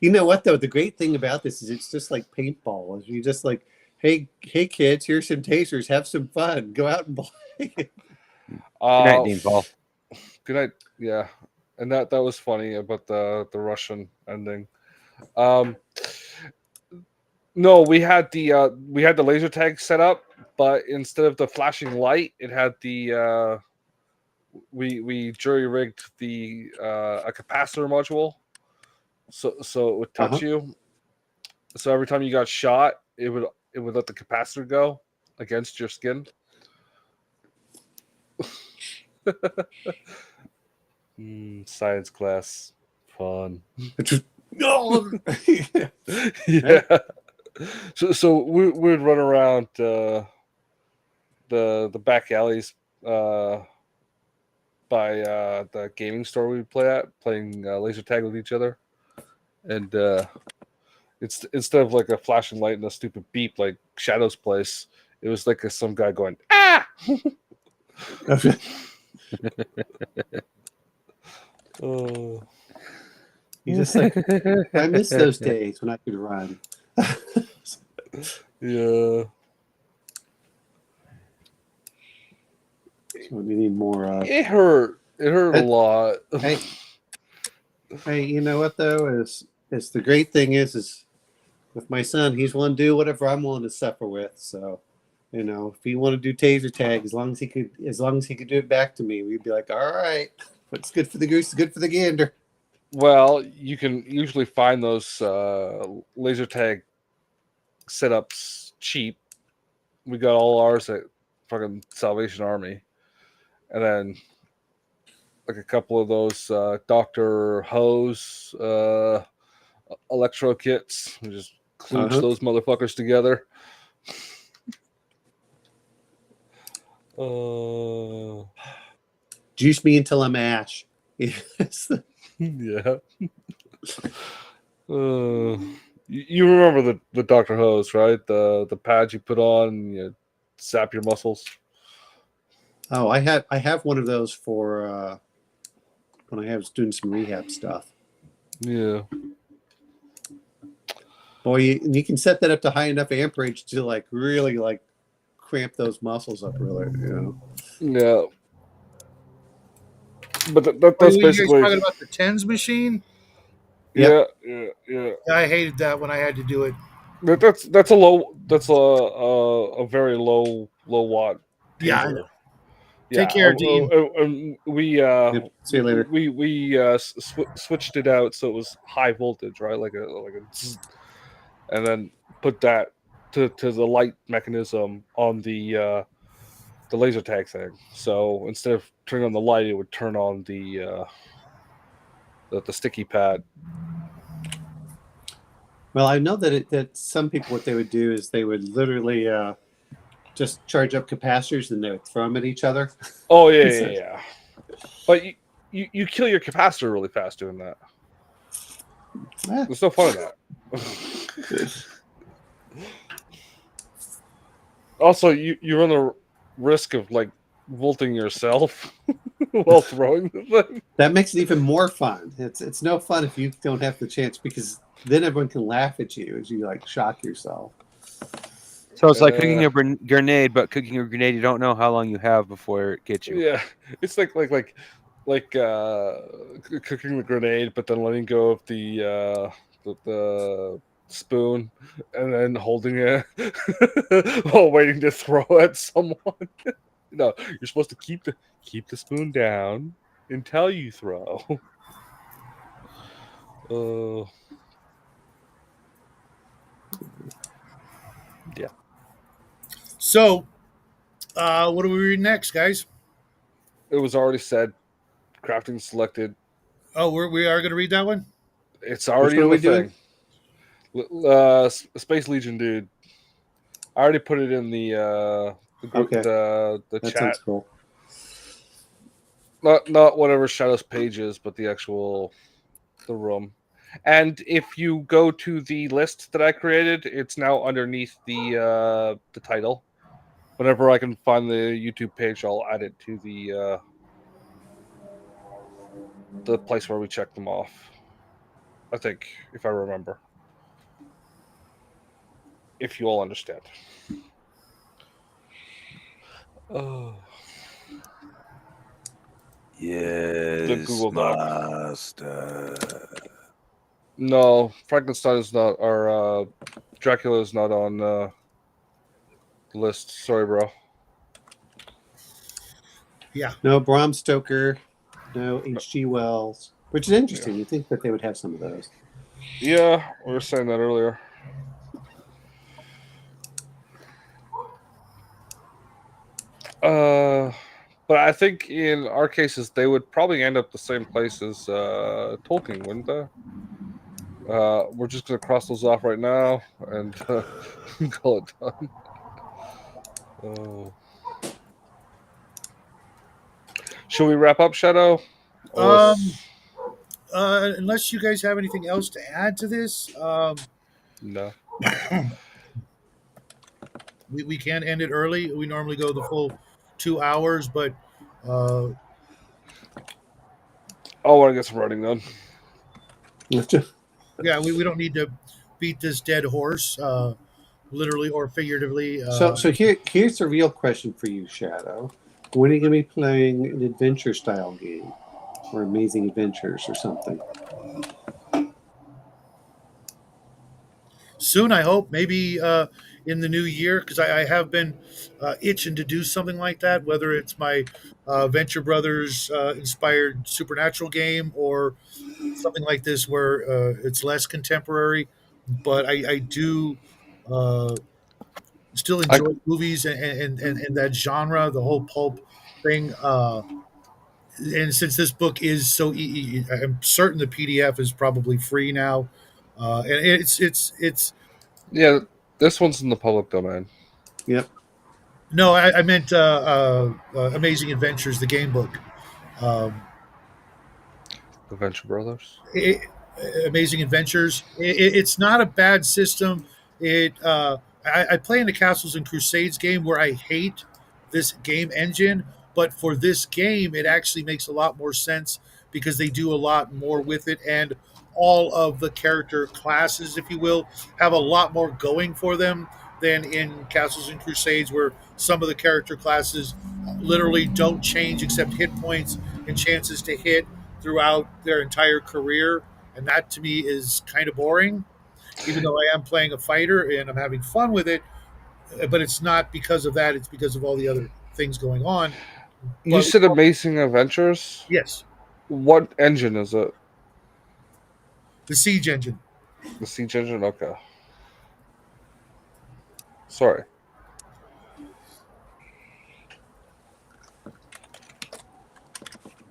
You know what though? The great thing about this is it's just like paintball. You just like, hey kids, here's some tasers. Have some fun. Go out and play. Good night, Dean Paul. Good night. Yeah, and that was funny about the Russian ending. No, we had the laser tag set up, but instead of the flashing light, it had the we jury rigged the a capacitor module, so it would touch you. So every time you got shot, it would let the capacitor go against your skin. Science class, fun. No. Yeah. So we would run around the back alleys by the gaming store we'd play at, playing laser tag with each other, and it's instead of like a flashing light and a stupid beep like Shadow's place, it was like some guy going ah. Oh. You just like, I miss those days when I could run. Yeah. So we need more. It hurt. It hurt a lot. Hey, you know what though? Is the great thing is with my son, he's willing to do whatever I'm willing to suffer with. So, if he want to do taser tag, as long as he could do it back to me, we'd be like, all right, what's good for the goose is good for the gander. Well, you can usually find those laser tag setups cheap. We got all ours at fucking Salvation Army, and then like a couple of those Dr. Hose electro kits. We just klooch those motherfuckers together. Juice me until I'm ash. Yes. Yeah. You remember the Dr. Hose, right? The pads you put on and you sap your muscles. Oh, I have one of those for when I was doing some rehab stuff. Yeah. Boy, you can set that up to high enough amperage to like really like cramp those muscles up, really. Yeah. But that's You guys basically talking about the tens machine? yeah. I hated that when I had to do it. That's a very low watt taser. Yeah, I know. Yeah, Take care, Dean. we See you later. we switched it out so it was high voltage, right? Like a zzz, and then put that to the light mechanism on the laser tag thing. So instead of turning on the light, it would turn on the sticky pad. Well, I know that some people, what they would do is they would literally just charge up capacitors and they would throw them at each other. Oh yeah. But you kill your capacitor really fast doing that. There's no fun in that. Also, you run the risk of like volting yourself while throwing the thing. That makes it even more fun. It's no fun if you don't have the chance, because then everyone can laugh at you as you like shock yourself. So it's like cooking a grenade, but cooking a grenade, you don't know how long you have before it gets you. Yeah, it's like cooking the grenade, but then letting go of the spoon and then holding it while waiting to throw at someone. No, you're supposed to keep the spoon down until you throw. Yeah. So, what do we read next, guys? It was already said. Crafting selected. Oh, we are going to read that one? It's already in the thing. Space Legion, dude. I already put it in the group, Okay. the That chat. sounds cool. Not whatever Shadow's page is, but the room. And if you go to the list that I created, it's now underneath the title. Whenever I can find the YouTube page, I'll add it to the place where we check them off. I think, if I remember. If you all understand. Oh. Yes, The Google Doc. master. No, Frankenstein is not, or Dracula is not on the list. Sorry, bro. Yeah. No Bram Stoker, no H.G. Wells, which is interesting. Yeah. You'd think that they would have some of those. Yeah, we were saying that earlier. But I think in our cases, they would probably end up the same place as Tolkien, wouldn't they? We're just going to cross those off right now and call it done. Should we wrap up, Shadow? Unless you guys have anything else to add to this. No. We can end it early. We normally go the full 2 hours, but I want to get some writing done. Yeah, we don't need to beat this dead horse, literally or figuratively. So here's the real question for you, Shadow. When are you going to be playing an adventure style game, or Amazing Adventures or something? Soon, I hope. Maybe in the new year, because I have been itching to do something like that, whether it's my Venture Brothers inspired supernatural game or something like this where it's less contemporary. But I do still enjoy movies and that genre, the whole pulp thing. And since this book is so, I'm certain the PDF is probably free now, and it's. Yeah, this one's in the public domain. Yep. No, I meant Amazing Adventures, the game book. The Venture Brothers. Amazing Adventures. It's not a bad system. I play in the Castles and Crusades game where I hate this game engine, but for this game, it actually makes a lot more sense because they do a lot more with it, and all of the character classes, if you will, have a lot more going for them than in Castles and Crusades, where some of the character classes literally don't change except hit points and chances to hit throughout their entire career. And that to me is kind of boring, even though I am playing a fighter and I'm having fun with it. But it's not because of that, it's because of all the other things going on. You said Amazing Adventures? Yes. What engine is it? The Siege engine. The Siege engine? Okay. Sorry.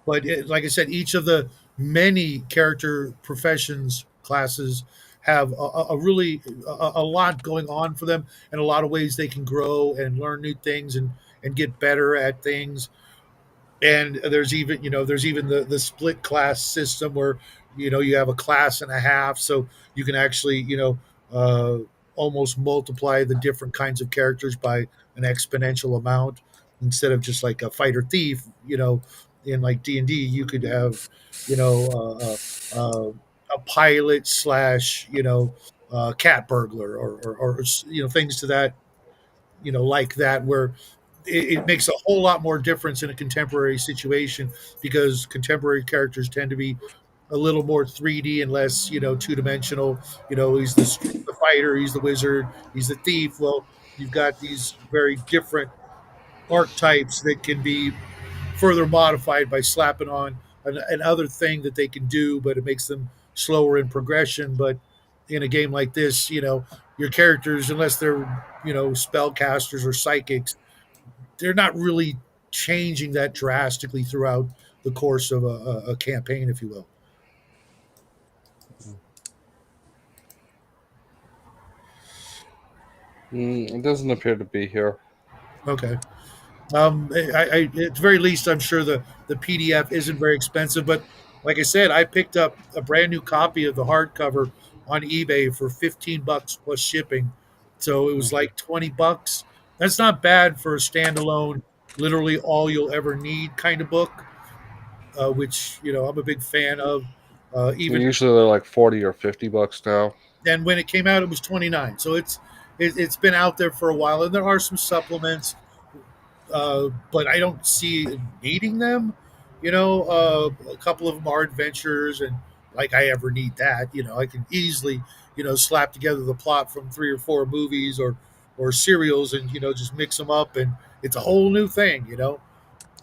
But like I said, each of the many character professions classes have a really a lot going on for them, and a lot of ways they can grow and learn new things and get better at things. And there's even the split class system where you have a class and a half, so you can actually uh, almost multiply the different kinds of characters by an exponential amount, instead of just like a fighter thief. In like D&D, you could have you know a pilot slash cat burglar, or things to that, like that, where it makes a whole lot more difference in a contemporary situation, because contemporary characters tend to be a little more 3D and less, two dimensional. He's the fighter, he's the wizard, he's the thief. Well, you've got these very different archetypes that can be further modified by slapping on an other thing that they can do, but it makes them slower in progression. But in a game like this, your characters, unless they're spellcasters or psychics, they're not really changing that drastically throughout the course of a campaign, if you will. It doesn't appear to be here. Okay. At the very least, I'm sure the PDF isn't very expensive, but like I said, I picked up a brand new copy of the hardcover on eBay for $15 plus shipping. So it was like $20. That's not bad for a standalone, literally all you'll ever need kind of book, which I'm a big fan of. Even Usually they're like 40 or $50 now. And when it came out, it was 29. So it's been out there for a while, and there are some supplements, but I don't see needing them. A couple of them are adventures, and like I ever need that. I can easily slap together the plot from 3 or 4 movies or serials, and just mix them up, and it's a whole new thing.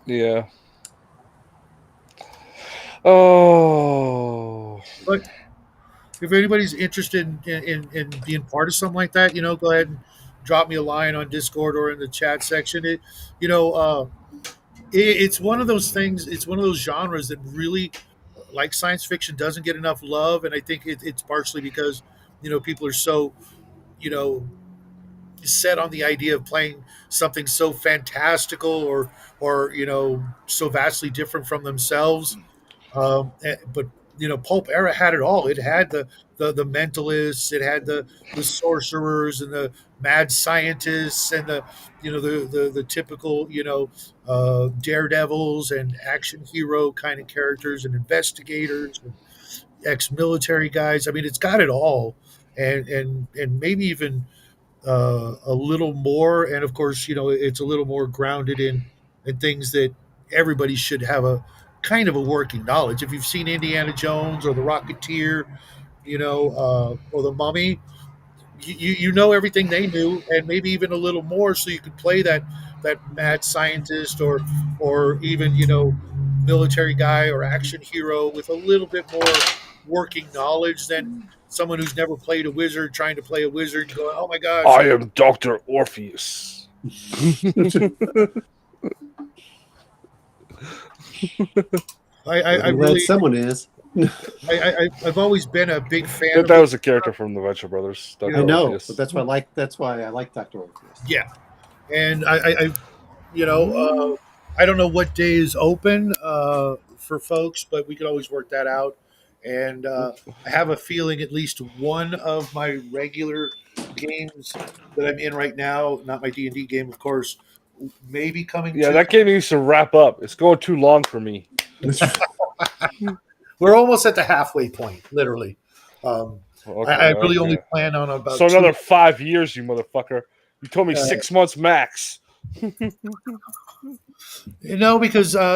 Yeah. Oh. But if anybody's interested in being part of something like that, go ahead and drop me a line on Discord or in the chat section. You know, uh, it's one of those things. It's one of those genres that really, like science fiction, doesn't get enough love, and I think it's partially because people are so you know set on the idea of playing something so fantastical, or so vastly different from themselves. But Pulp Era had it all. It had the mentalists, it had the sorcerers and the mad scientists, and the typical daredevils and action hero kind of characters, and investigators and ex-military guys. I mean, it's got it all, and maybe even a little more. And of course, it's a little more grounded in things that everybody should have a kind of a working knowledge. If you've seen Indiana Jones or The Rocketeer, or The Mummy, you know everything they knew, and maybe even a little more, so you could play that mad scientist, or even military guy or action hero with a little bit more working knowledge than someone who's never played a wizard trying to play a wizard and going, oh my gosh. I am Dr. Orpheus. I really, someone is. I've always been a big fan of That was a character from the Venture Brothers. Dr. I know, Orpheus. but that's why I like Dr. Orpheus. Yeah, and I don't know what day is open for folks, but we could always work that out. And I have a feeling at least one of my regular games that I'm in right now, not my D&D game, of course, may be coming. Yeah, that game needs to wrap up. It's going too long for me. We're almost at the halfway point, literally. Okay, I really only plan on about so another 2. 5 years, you motherfucker. You told me 6 months max. Because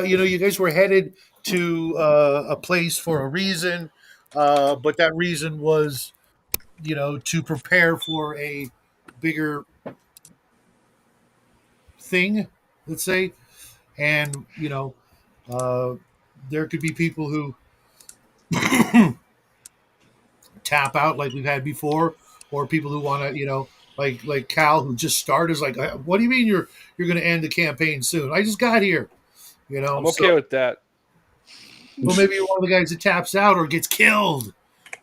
you guys were headed to a place for a reason, but that reason was to prepare for a bigger thing, let's say. And there could be people who tap out like we've had before, or people who want to like Cal, who just started, is like, what do you mean you're going to end the campaign soon? I just got here. I'm okay with that. Well, maybe you're one of the guys that taps out or gets killed.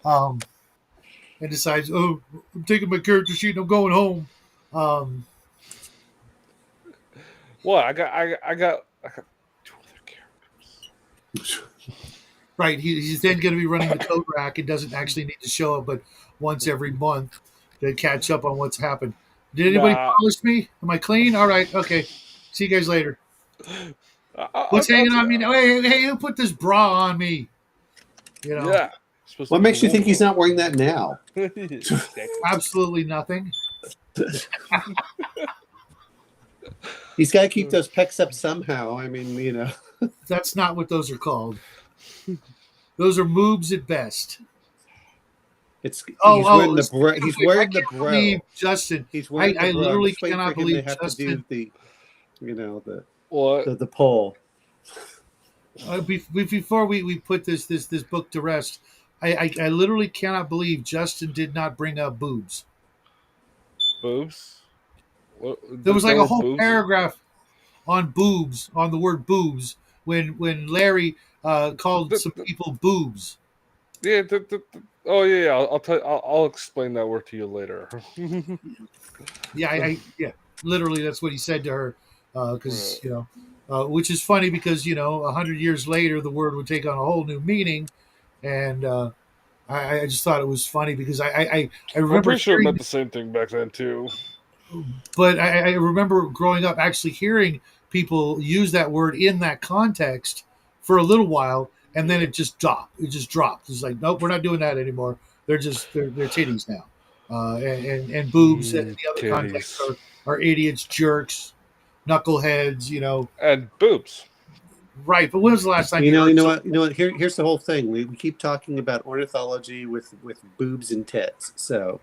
And and decides, "Oh, I'm taking my character sheet and I'm going home." What? I got 2 other characters. Right. He's then going to be running the code rack and doesn't actually need to show up, but once every month to catch up on what's happened. Did anybody Nah. polish me? Am I clean? All right. Okay. See you guys later. What's hanging on me now? Hey, who put this bra on me? You know, Yeah. What makes you think he's not wearing that now? Exactly. absolutely nothing. He's got to keep those pecs up somehow. I mean, you know. That's not what those are called. Those are moobs at best. He's wearing the bro. He's wearing the can't believe bro. Justin. He's wearing I the bro. I'm literally just waiting cannot for him believe to have Justin. to do the, you know, What? the poll. Before we put this book to rest, I literally cannot believe Justin did not bring up boobs. Boobs? What, There was like a were whole boobs? paragraph on boobs, on the word boobs, when Larry called some people boobs. Yeah. Oh yeah. I'll tell. I'll explain that word to you later. Yeah, literally that's what he said to her, because which is funny because 100 years later the word would take on a whole new meaning, and I just thought it was funny because I I'm remember pretty sure it hearing, meant the same thing back then too. but I remember growing up actually hearing people use that word in that context for a little while, and then it just dropped. It's like, nope, we're not doing that anymore. They're titties now, and boobs in the other context Titties. are idiots, jerks, knuckleheads. And boobs. Right? But when was the last time You heard know what? Here's the whole thing. We keep talking about ornithology with boobs and tits. So,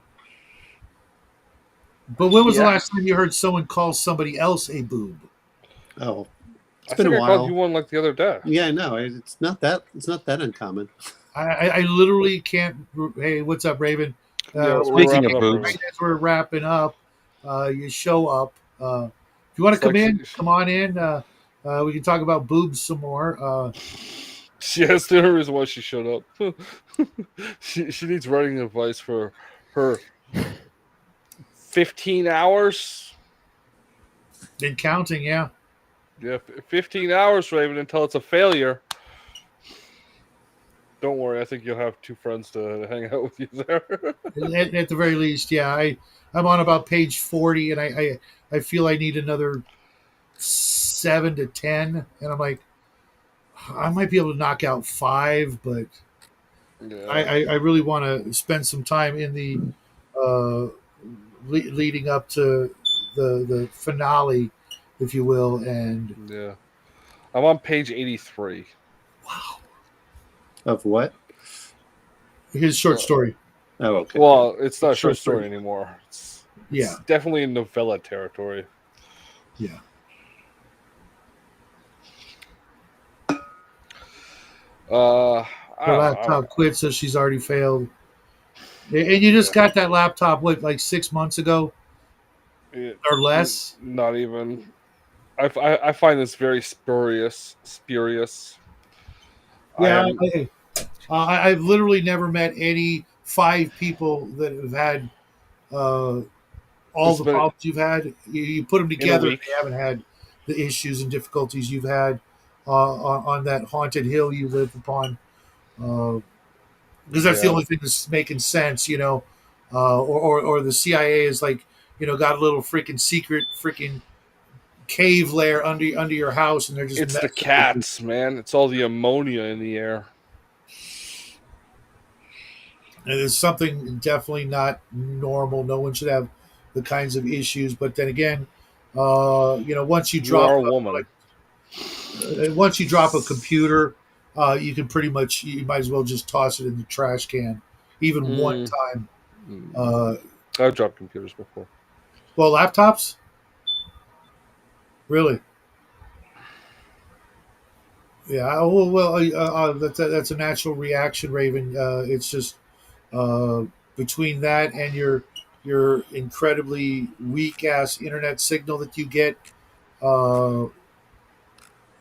But when was the yeah. last time you heard someone call somebody else a boob? Oh, I been think a I called while. you one like the other day. Yeah, I know. It's not that uncommon. I literally can't. Hey, what's up, Raven? Yeah, we're Speaking wrapping of up. boobs. Right as we're wrapping up, you show up. If you want to It's come like in, come on in. We can talk about boobs some more. Yes, the only reason why she showed up. she needs writing advice for her 15 hours. And counting, yeah. Yeah, 15 hours, Raven, until it's a failure. Don't worry, I think you'll have 2 friends to hang out with you there. At the very least, yeah. I'm on about page 40, and I feel I need another 7 to 10, and I'm like, I might be able to knock out 5, but Yeah. I really want to spend some time in the leading up to the finale, if you will, and Yeah. I'm on page 83. wow, Of what? his short story. Oh, okay. Well, it's not a Short short story story. anymore. Yeah, It's definitely in novella territory. yeah. I Her don't laptop quit, so she's already failed. And you just got that laptop, what, like 6 months ago or less? Not even. I find this very spurious. Yeah, I've literally never met any 5 people that have had all It's the been problems you've had. You put them in a together, and week. they haven't had the issues and difficulties you've had on that haunted hill you live upon. Because that's the Yeah. only thing that's making sense, or the CIA is like, got a little freaking secret freaking cave lair under your house, and they're just It's the messing with you. cats, man. It's all the ammonia in the air. And it's something definitely not normal. No one should have the kinds of issues. But then again, once you You are drop a woman. once you drop a computer, you can pretty much, you might as well just toss it in the trash can, even one time. I've dropped computers before. Well, laptops, really. Yeah, that's a natural reaction, Raven. It's just between that and your incredibly weak ass internet signal that you get, uh,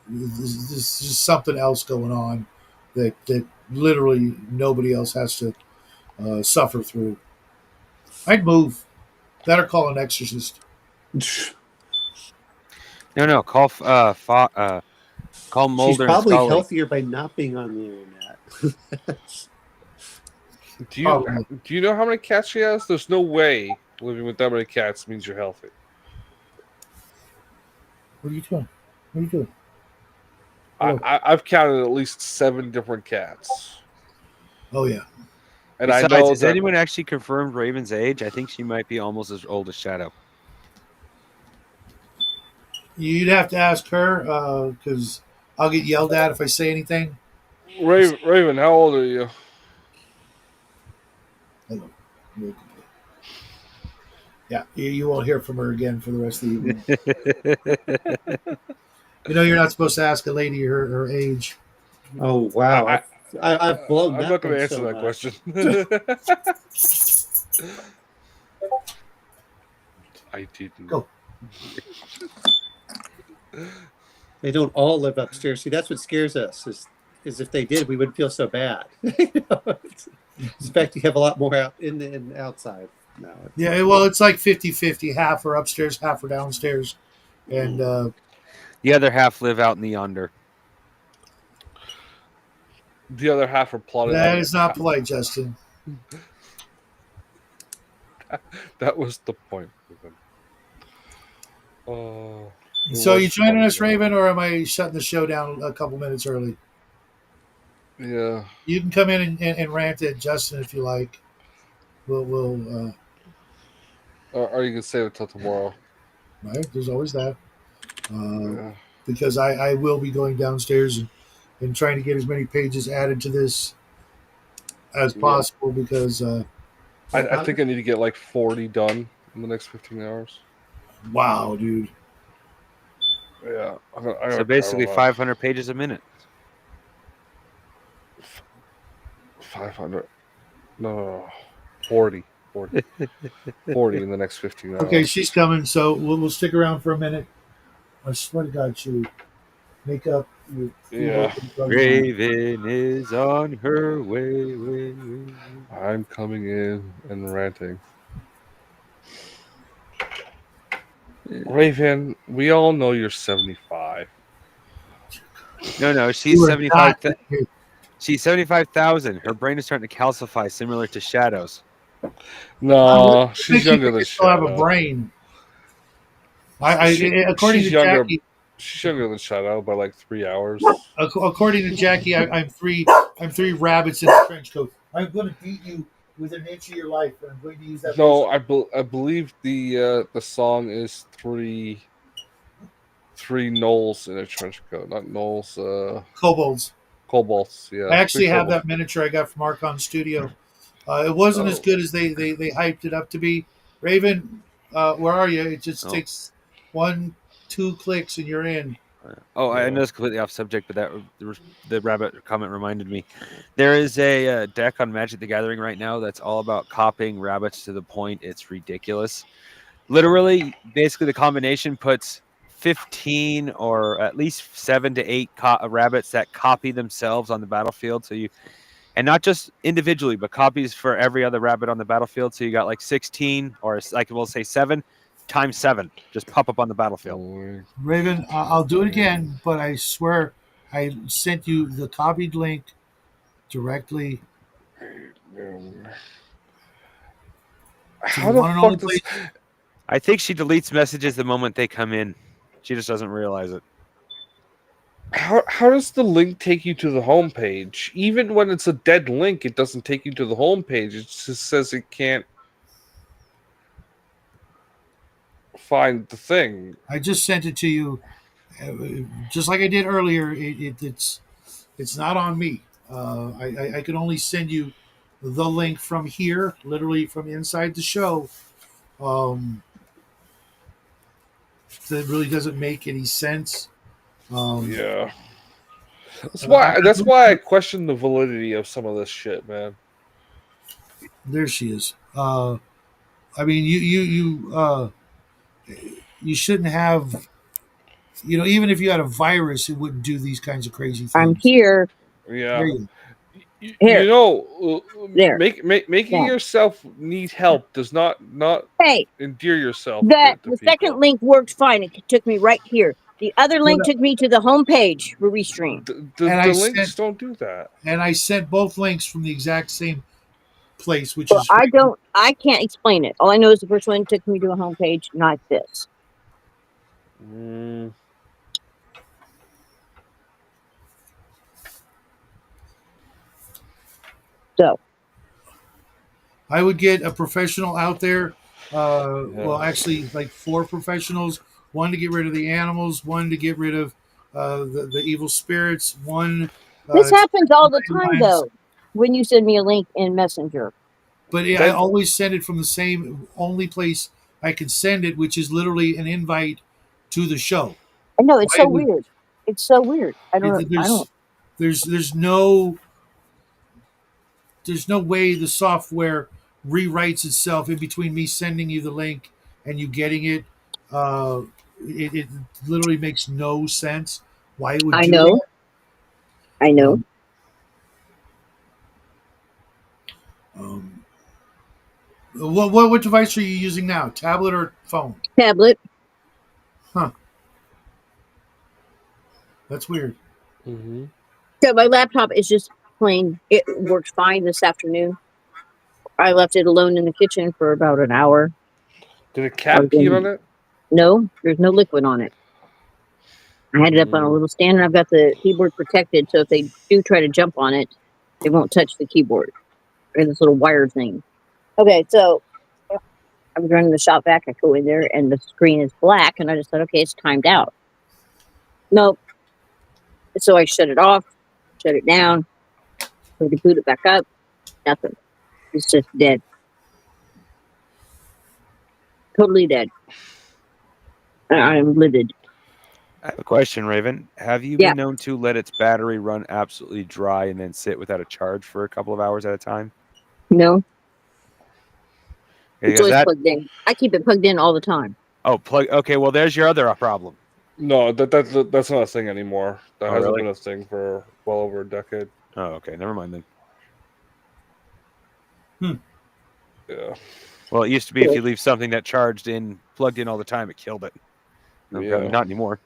there's just something else going on that literally nobody else has to suffer through. I'd move. That or call an exorcist. No. Call call She's Mulder and probably Scully. healthier by not being on the internet. Probably. Do you know how many cats she has? There's no way living with that many cats means you're healthy. What are you doing? What are you doing? Hello. I've counted at least 7 different cats, Oh yeah. and I Besides, know has that anyone actually confirmed Raven's age? I think she might be almost as old as Shadow. You'd have to ask her because I'll get yelled at if I say anything. Raven. How old are you? Hello. Yeah, you won't hear from her again for the rest of the evening. You know, you're not supposed to ask a lady her age. Oh wow, I've blown I'm that not going one to answer so that much. question. I didn't. Go. They don't all live upstairs. See, that's what scares us. Is if they did, we wouldn't feel so bad. It's the fact you have a lot more out in and outside. No. Yeah, well, it's like 50-50. Half are upstairs, half are downstairs. And The other half live out in the yonder. The other half are plotted. that is not polite, Justin. That was the point. Oh. So you joining funny, us, though. Raven, or am I shutting the show down a couple minutes early? Yeah. You can come in and rant at Justin if you like. We'll Or you can save it till tomorrow. right. There's always that. Yeah. Because I will be going downstairs and trying to get as many pages added to this as possible because I think I need to get like 40 done in the next 15 hours. wow, dude. Yeah. So basically 500 pages a minute. 500. No. 40. 40 in the next 15 hours. Okay, she's coming, so we'll stick around for a minute. I swear to God, she make up. Yeah. Raven is on her way. I'm coming in and ranting. Raven, we all know you're 75. No, she's 75. She's 75,000. Her brain is starting to calcify, similar to Shadow's. No, she's younger than Still have a Shadow. brain. According she's to younger. Jackie, She's younger than Shadow by like 3 hours. according to Jackie, I'm three rabbits in a trench coat. I'm going to beat you within an inch of your life, and I'm going to use that. No, I believe the song is three gnolls in a trench coat, not gnolls. Kobolds. Kobolds. Yeah. I actually have kobolds. that miniature I got from Archon Studio. It wasn't as good as they hyped it up to be. Raven, where are you? It just takes 1-2 clicks and you're in. Oh, I know it's completely off subject, but the rabbit comment reminded me. There is a deck on Magic the Gathering right now that's all about copying rabbits to the point it's ridiculous. Literally, basically, the combination puts 15 or at least 7 to 8 rabbits that copy themselves on the battlefield. So and not just individually, but copies for every other rabbit on the battlefield. So you got like 16, or like we'll say 7 times 7, just pop up on the battlefield. Raven, I'll do it again, but I swear I sent you the copied link directly. How the fuck does... I think she deletes messages the moment they come in. She just doesn't realize it. How does the link take you to the homepage? Even when it's a dead link, it doesn't take you to the homepage. It just says it can't find the thing. I just sent it to you, just like I did earlier. It's not on me. I can only send you the link from here, literally from inside the show. That really doesn't make any sense. Yeah. That's why I question the validity of some of this shit, man. There she is. I mean, you shouldn't have. You know, even if you had a virus, it wouldn't do these kinds of crazy things. I'm here. Yeah. You know, There. making Yeah. yourself need help does not Hey, endear yourself the to second people. link worked fine. It took me right here. The other link Well, took me to the home page where we stream. And The I links sent don't do that. and I sent both links from the exact same place, which Well, is I can't explain it. All I know is the first one took me to a home page, not this. Mm, So, I would get a professional out there. Well, yeah. actually, like 4 professionals. One to get rid of the animals. One to get rid of the evil spirits. One this to happens all the time, lines. though, when you send me a link in Messenger. But I That always send it from the same only place I can send it, which is literally an invite to the show. I know, it's Why so would weird. It's so weird. I don't know. I don't. there's no way the software rewrites itself in between me sending you the link and you getting it. Uh, it literally makes no sense why it would I do know. that. I know. Um, um, what device are you using now? Tablet or phone? Tablet. Huh. That's weird. hmm So my laptop is just plain. It worked fine this afternoon. I left it alone in the kitchen for about an hour. Did a I cat was pee on it? no, there's no liquid on it. I had it up on a Mm, little stand, and I've got the keyboard protected, so if they do try to jump on it, they won't touch the keyboard or this little wire thing. Okay, so I was running the shop vac. I go in there, and the screen is black, and I just thought, okay, it's timed out. Nope. So I shut it off, shut it down, so to boot it back up. Nothing. It's just dead. Totally dead. I'm livid. I have a question, Raven. Have you Yeah. been known to let its battery run absolutely dry and then sit without a charge for a couple of hours at a time? No, it's Because always that plugged in. I keep it plugged in all the time. plug. Okay, well, there's your other problem. no, that's not a thing anymore. That Oh, hasn't really? been a thing for well over a decade. Oh, okay. Never mind then. Yeah. Well, it used to be if you leave something that charged in plugged in all the time, it killed it. No, apparently Yeah. not anymore.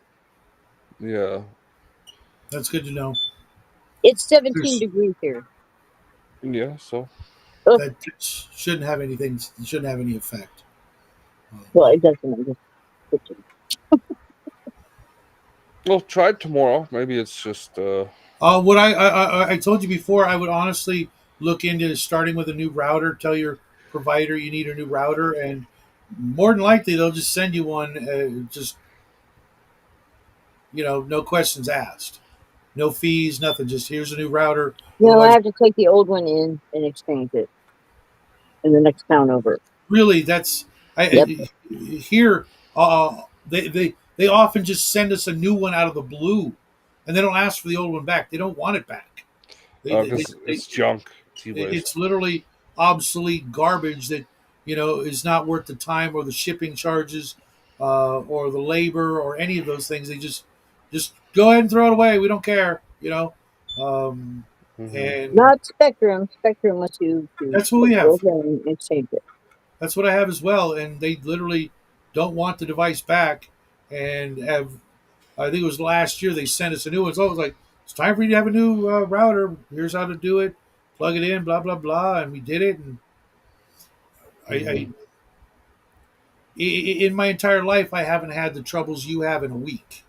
Yeah. That's good to know. It's 17 There's, degrees here. Yeah. So that shouldn't have anything. Shouldn't have any effect. Well, it doesn't. I just we'll try it tomorrow. Maybe it's just What I told you before, I would honestly look into starting with a new router. Tell your provider you need a new router, and more than likely they'll just send you one. Just no questions asked, no fees, nothing. Just here's a new router. No, I Otherwise, have to take the old one in and exchange it in the next town over. really, that's Yep. here. They often just send us a new one out of the blue, and they don't ask for the old one back. They don't want it back. because it's junk. It's literally obsolete garbage that is not worth the time or the shipping charges, or the labor or any of those things. They just go ahead and throw it away. We don't care. And Not Spectrum. Spectrum lets you that's what we have. and exchange it. That's what I have as well. And they literally don't want the device back, and have. I think it was last year they sent us a new one. So I was like, it's time for you to have a new router. Here's how to do it. Plug it in, blah blah blah, and we did it. And in my entire life, I haven't had the troubles you have in a week.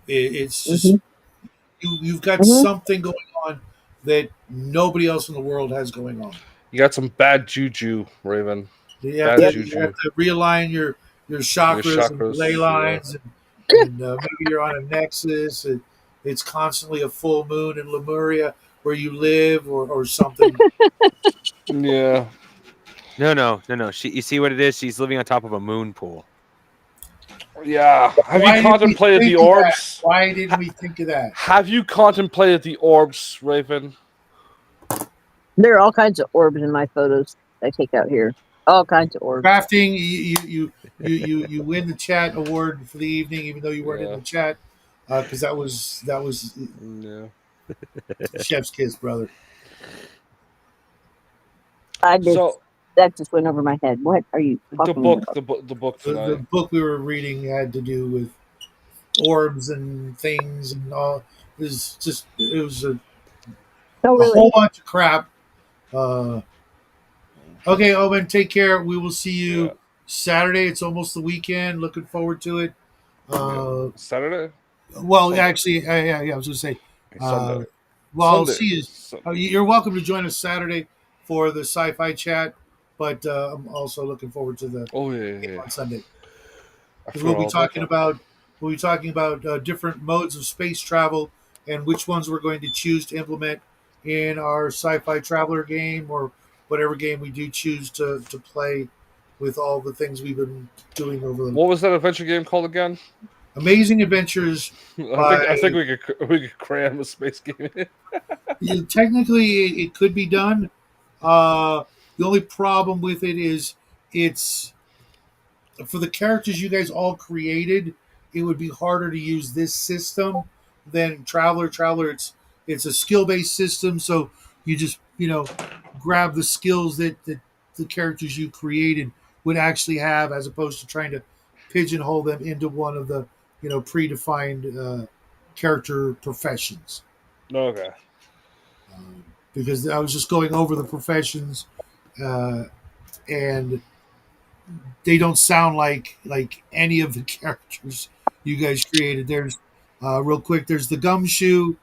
It's just Mm-hmm. you've got Mm-hmm. something going on that nobody else in the world has going on. You got some bad juju, Raven. You have, Bad to, juju. you have to realign your chakras and ley lines, and maybe you're on a nexus. And it's constantly a full moon in Lemuria where you live, or something. Yeah. No. You see what it is? She's living on top of a moon pool. Yeah. Have Why you didn't we contemplated think the of that? orbs? Why didn't we think of that? Have you contemplated the orbs, Raven? There are all kinds of orbs in my photos I take out here. All kinds of orbs. Crafting, you win the chat award for the evening, even though you weren't in Yeah. the chat, because that was Yeah. Chef's kiss, brother. So That just went over my head. What are you the talking book, about? the book The tonight. book we were reading had to do with orbs and things and all. It was Oh, a really? whole bunch of crap. Uh, okay, Owen, take care. We will see Yeah, you Saturday. It's almost the weekend. Looking forward to it. yeah. Saturday, Well, Sunday, actually, yeah, I was going to say, Sunday, uh, well, I'll Sunday. see you. You're welcome to join us Saturday for the sci-fi chat, but I'm also looking forward to the Oh yeah, game yeah. on Sunday I because forgot all about that. we'll be talking about different modes of space travel and which ones we're going to choose to implement in our sci-fi traveler game or whatever game we do choose to play with all the things we've been doing over the What was that adventure game called again? Amazing Adventures by. I think we could cram a space game in. Technically, it could be done. The only problem with it is it's for the characters you guys all created. It would be harder to use this system than Traveler. Traveler, it's a skill based system, so you just grab the skills that the characters you created would actually have, as opposed to trying to pigeonhole them into one of the predefined character professions. Okay. Because I was just going over the professions, uh, and they don't sound like any of the characters you guys created. There's real quick. There's the gumshoe.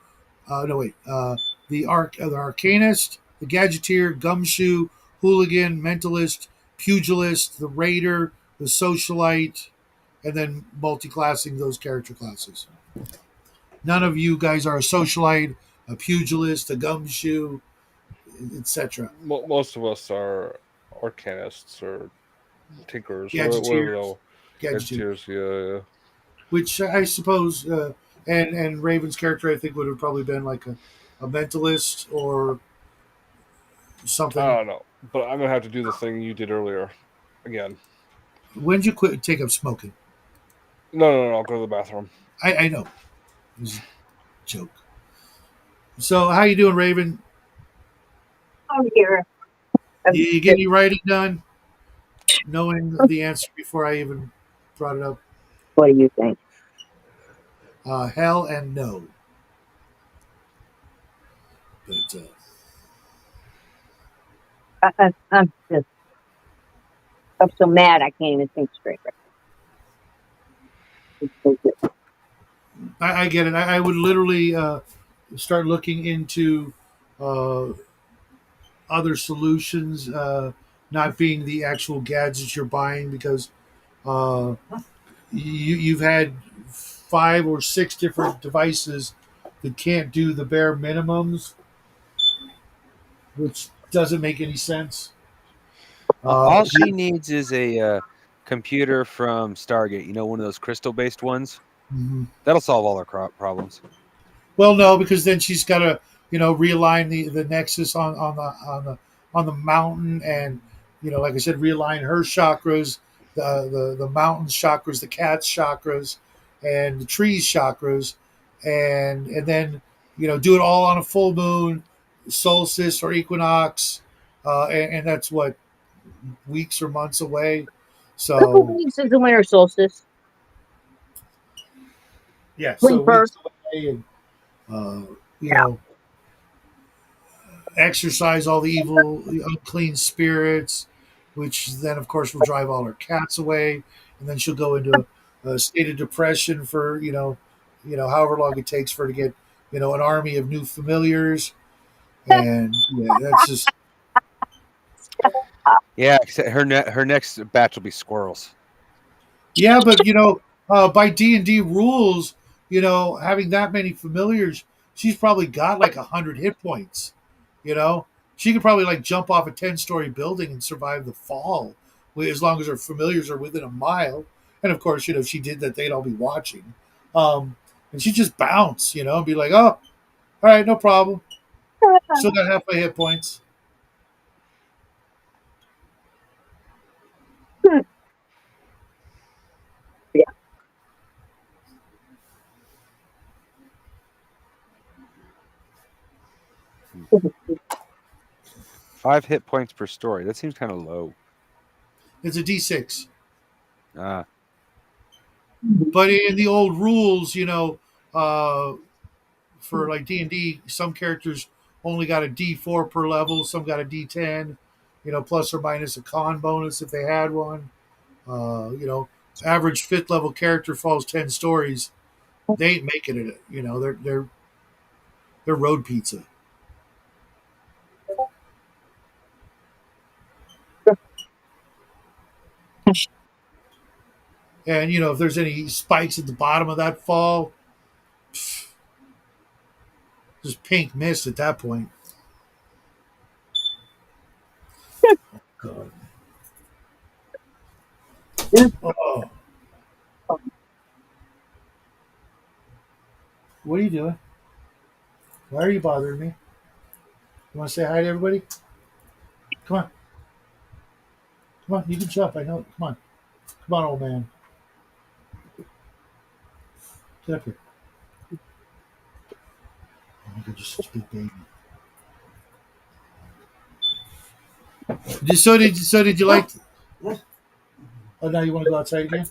No wait. The arcanist, the gadgeteer, gumshoe, hooligan, mentalist, pugilist, the raider, the socialite, and then multi-classing those character classes. None of you guys are a socialite, a pugilist, a gumshoe, etc. Most of us are arcanists or tinkers, whatever Gadgeteers, the gadgeteers, gadgeteers. Yeah, yeah. which I suppose, and Raven's character I think would have probably been like a mentalist or I something. don't know, but I'm gonna have to do the thing you did earlier again. When did you quit take up smoking? No. I'll go to the bathroom. I know it was a joke. So how you doing, Raven? Oh, here. You get any writing done? Knowing the answer before I even brought it up. What do you think? Hell and no. But I'm so mad I can't even think straight. Right. I get it. I would literally start looking into uh, other solutions, not being the actual gadgets you're buying, because uh, you've had 5 or 6 different devices that can't do the bare minimums, which doesn't make any sense. All she needs is a computer from Stargate. You know, one of those crystal-based ones. Mhm. That'll solve all her problems. Well, no, because then she's got to realign the nexus on the mountain, and like I said, realign her chakras, the mountain's chakras, the cat's chakras, and the tree's chakras, and then do it all on a full moon, solstice or equinox, and that's what, weeks or months away. Couple So weeks is the winter solstice. yeah, so 21st. weeks away, and you know exorcise all the evil, the unclean spirits, which then, of course, will drive all her cats away, and then she'll go into a state of depression for however long it takes for her to get an army of new familiars, and yeah, that's just Yeah, except her next batch will be squirrels. yeah, but by D&D rules, having that many familiars, she's probably got like 100 hit points. You know, she could probably like jump off a 10-story building and survive the fall, as long as her familiars are within a mile. And of course, if she did that, they'd all be watching. And she'd just bounce, and be like, "Oh, all right, no problem. Still got half my hit points." Yeah. 5 hit points per story. That seems kind of low. It's a D6. Ah, But in the old rules, for like D&D, some characters only got a D4 per level, some got a D10, plus or minus a con bonus if they had one. Average 5th level character falls 10 stories. They ain't making it. They're road pizza. And if there's any spikes at the bottom of that fall, just pink mist at that point. God. Oh, what are you doing? Why are you bothering me? You want to say hi to everybody? Come on. Come on. You can jump. I know. Come on. Come on, old man. Get up here. Oh my God, you're such a big baby. So did you like? Oh, now you want to go outside again?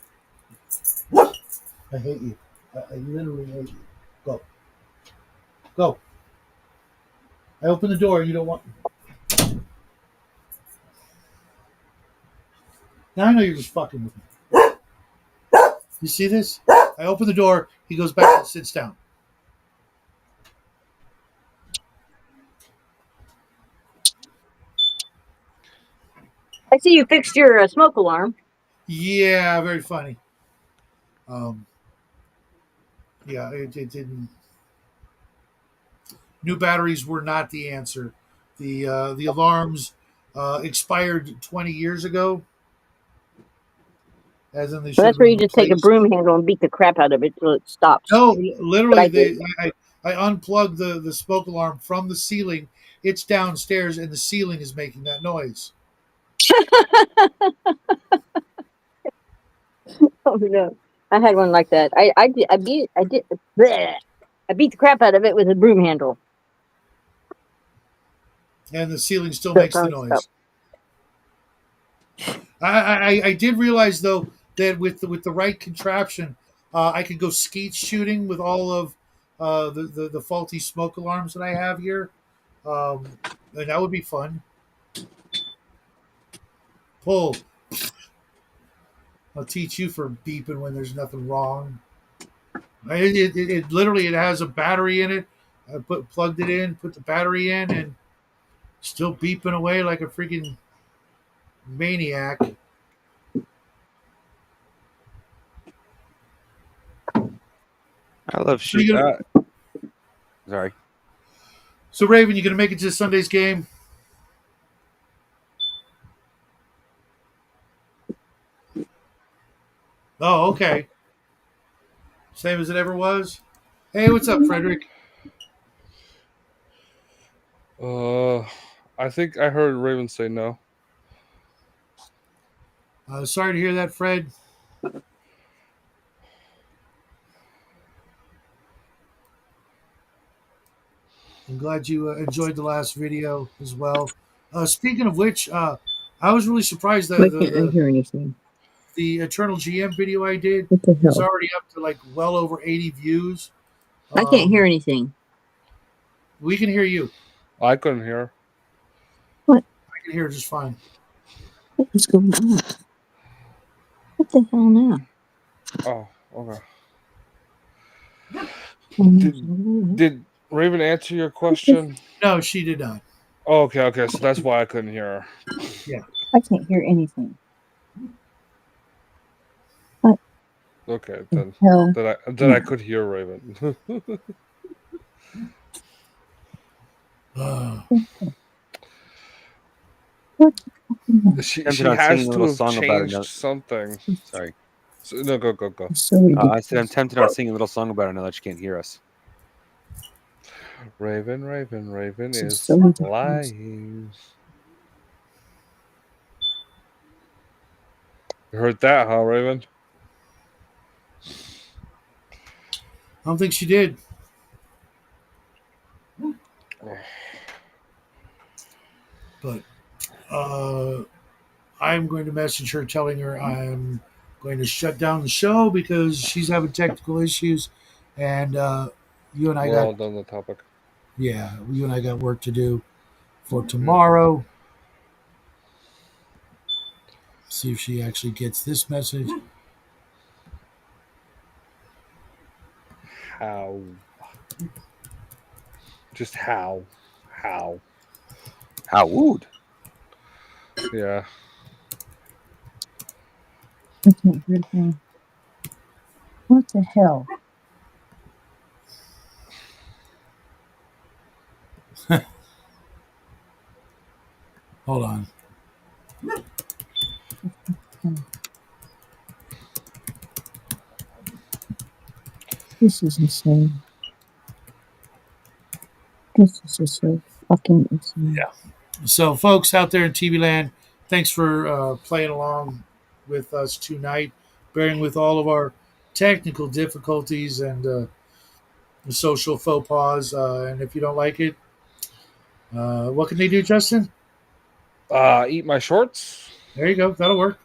I hate you. I literally hate you. Go. Go. I open the door and you don't want. Now I know you're just fucking with me. You see this? I open the door. He goes back and sits down. I see you fixed your smoke alarm. Yeah, very funny. Yeah, it didn't. New batteries were not the answer. The alarms expired 20 years ago, as in they So should have that's where been you just take a replaced. broom handle and beat the crap out of it till it stops. No, But literally, I did. I unplugged the smoke alarm from the ceiling. It's downstairs, and the ceiling is making that noise. Oh no, I had one like that. Bleh. I beat the crap out of it with a broom handle. And the ceiling still So it makes the finally stopped. noise. I did realize though that with the right contraption, I could go skeet shooting with all of the faulty smoke alarms that I have here, and that would be fun. Pull. I'll teach you for beeping when there's nothing wrong. It literally it has a battery in it. I plugged it in, put the battery in, and still beeping away like a freaking maniac. I love So, shoot. Sorry. so Raven, you gonna make it to Sunday's game? Oh, okay. Same as it ever was. Hey, what's up, Frederick? I think I heard Raven say no. Sorry to hear that, Fred. I'm glad you enjoyed the last video as well. Speaking of which, I was really surprised that Why can't I hear anything? the Eternal GM video I did What the is hell? already up to like well over 80 views. I can't hear anything. We can hear you. I couldn't hear. I can hear just fine. What is going on? What the hell now? Oh, okay. I Did Raven answer your question? No, she did not. Oh, okay. So that's why I couldn't hear her. Yeah. can't hear anything. Okay, then Hell. I could hear Raven. What? she Tempted on has singing a to little have song about changed another. something. Sorry. So, no, go. So I said I'm tempted on singing a little song about it now that she can't hear us. Raven is so ridiculous. lying. You heard that, huh, Raven? I don't think she did. But I'm going to message her telling her I'm going to shut down the show because she's having technical issues, and you and I We're got all done the topic. you and I got work to do for Mm-hmm. tomorrow. See if she actually gets this message. How? Just how? How? How would? Yeah. I can't hear a thing. What the hell? Hold on. This is insane. This is just so fucking insane. Yeah. So, folks out there in TV land, thanks for playing along with us tonight, bearing with all of our technical difficulties and the social faux pas. And if you don't like it, what can they do, Justin? Eat my shorts. There you go. That'll work.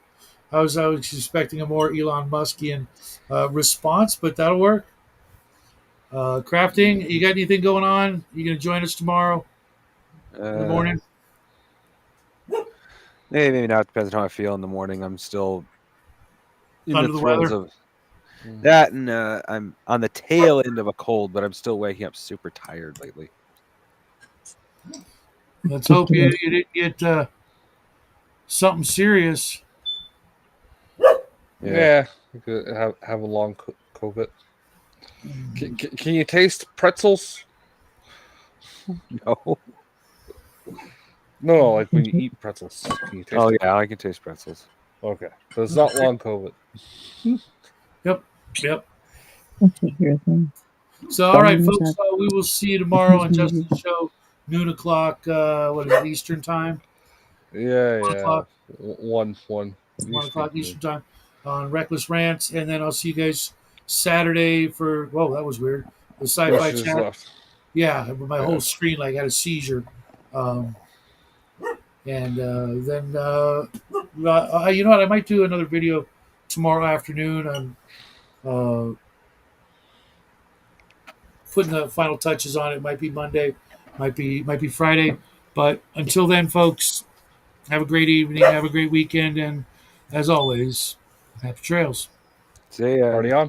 I was expecting a more Elon Muskian response, but that'll work. Crafting, you got anything going on? You gonna join us tomorrow in the morning? Maybe not. Depends on how I feel in the morning. I'm still in Under the the throes weather? of that, and I'm on the tail end of a cold, but I'm still waking up super tired lately. Let's hope you didn't get something serious. Yeah. You could have a long COVID. Can you taste pretzels? No. No, like when you eat pretzels. Can you taste Oh it? yeah, I can taste pretzels. Okay. So it's not long COVID. Yep. I can't hear a thing. So, all right, folks, we will see you tomorrow on Justin's show, noon o'clock. What is it, Eastern time? Yeah, 1 yeah. o'clock. 1 1 o'clock Eastern. Eastern time on Reckless Rants, and then I'll see you guys Saturday for. Whoa, that was weird. The Sci-Fi Bush is Chat. left. Yeah, my Yeah. whole screen like had a seizure. And then you know what? I might do another video tomorrow afternoon. I'm putting the final touches on it. Might be Monday, might be Friday. But until then, folks, have a great evening, have a great weekend, and as always, happy trails. See ya. Party on.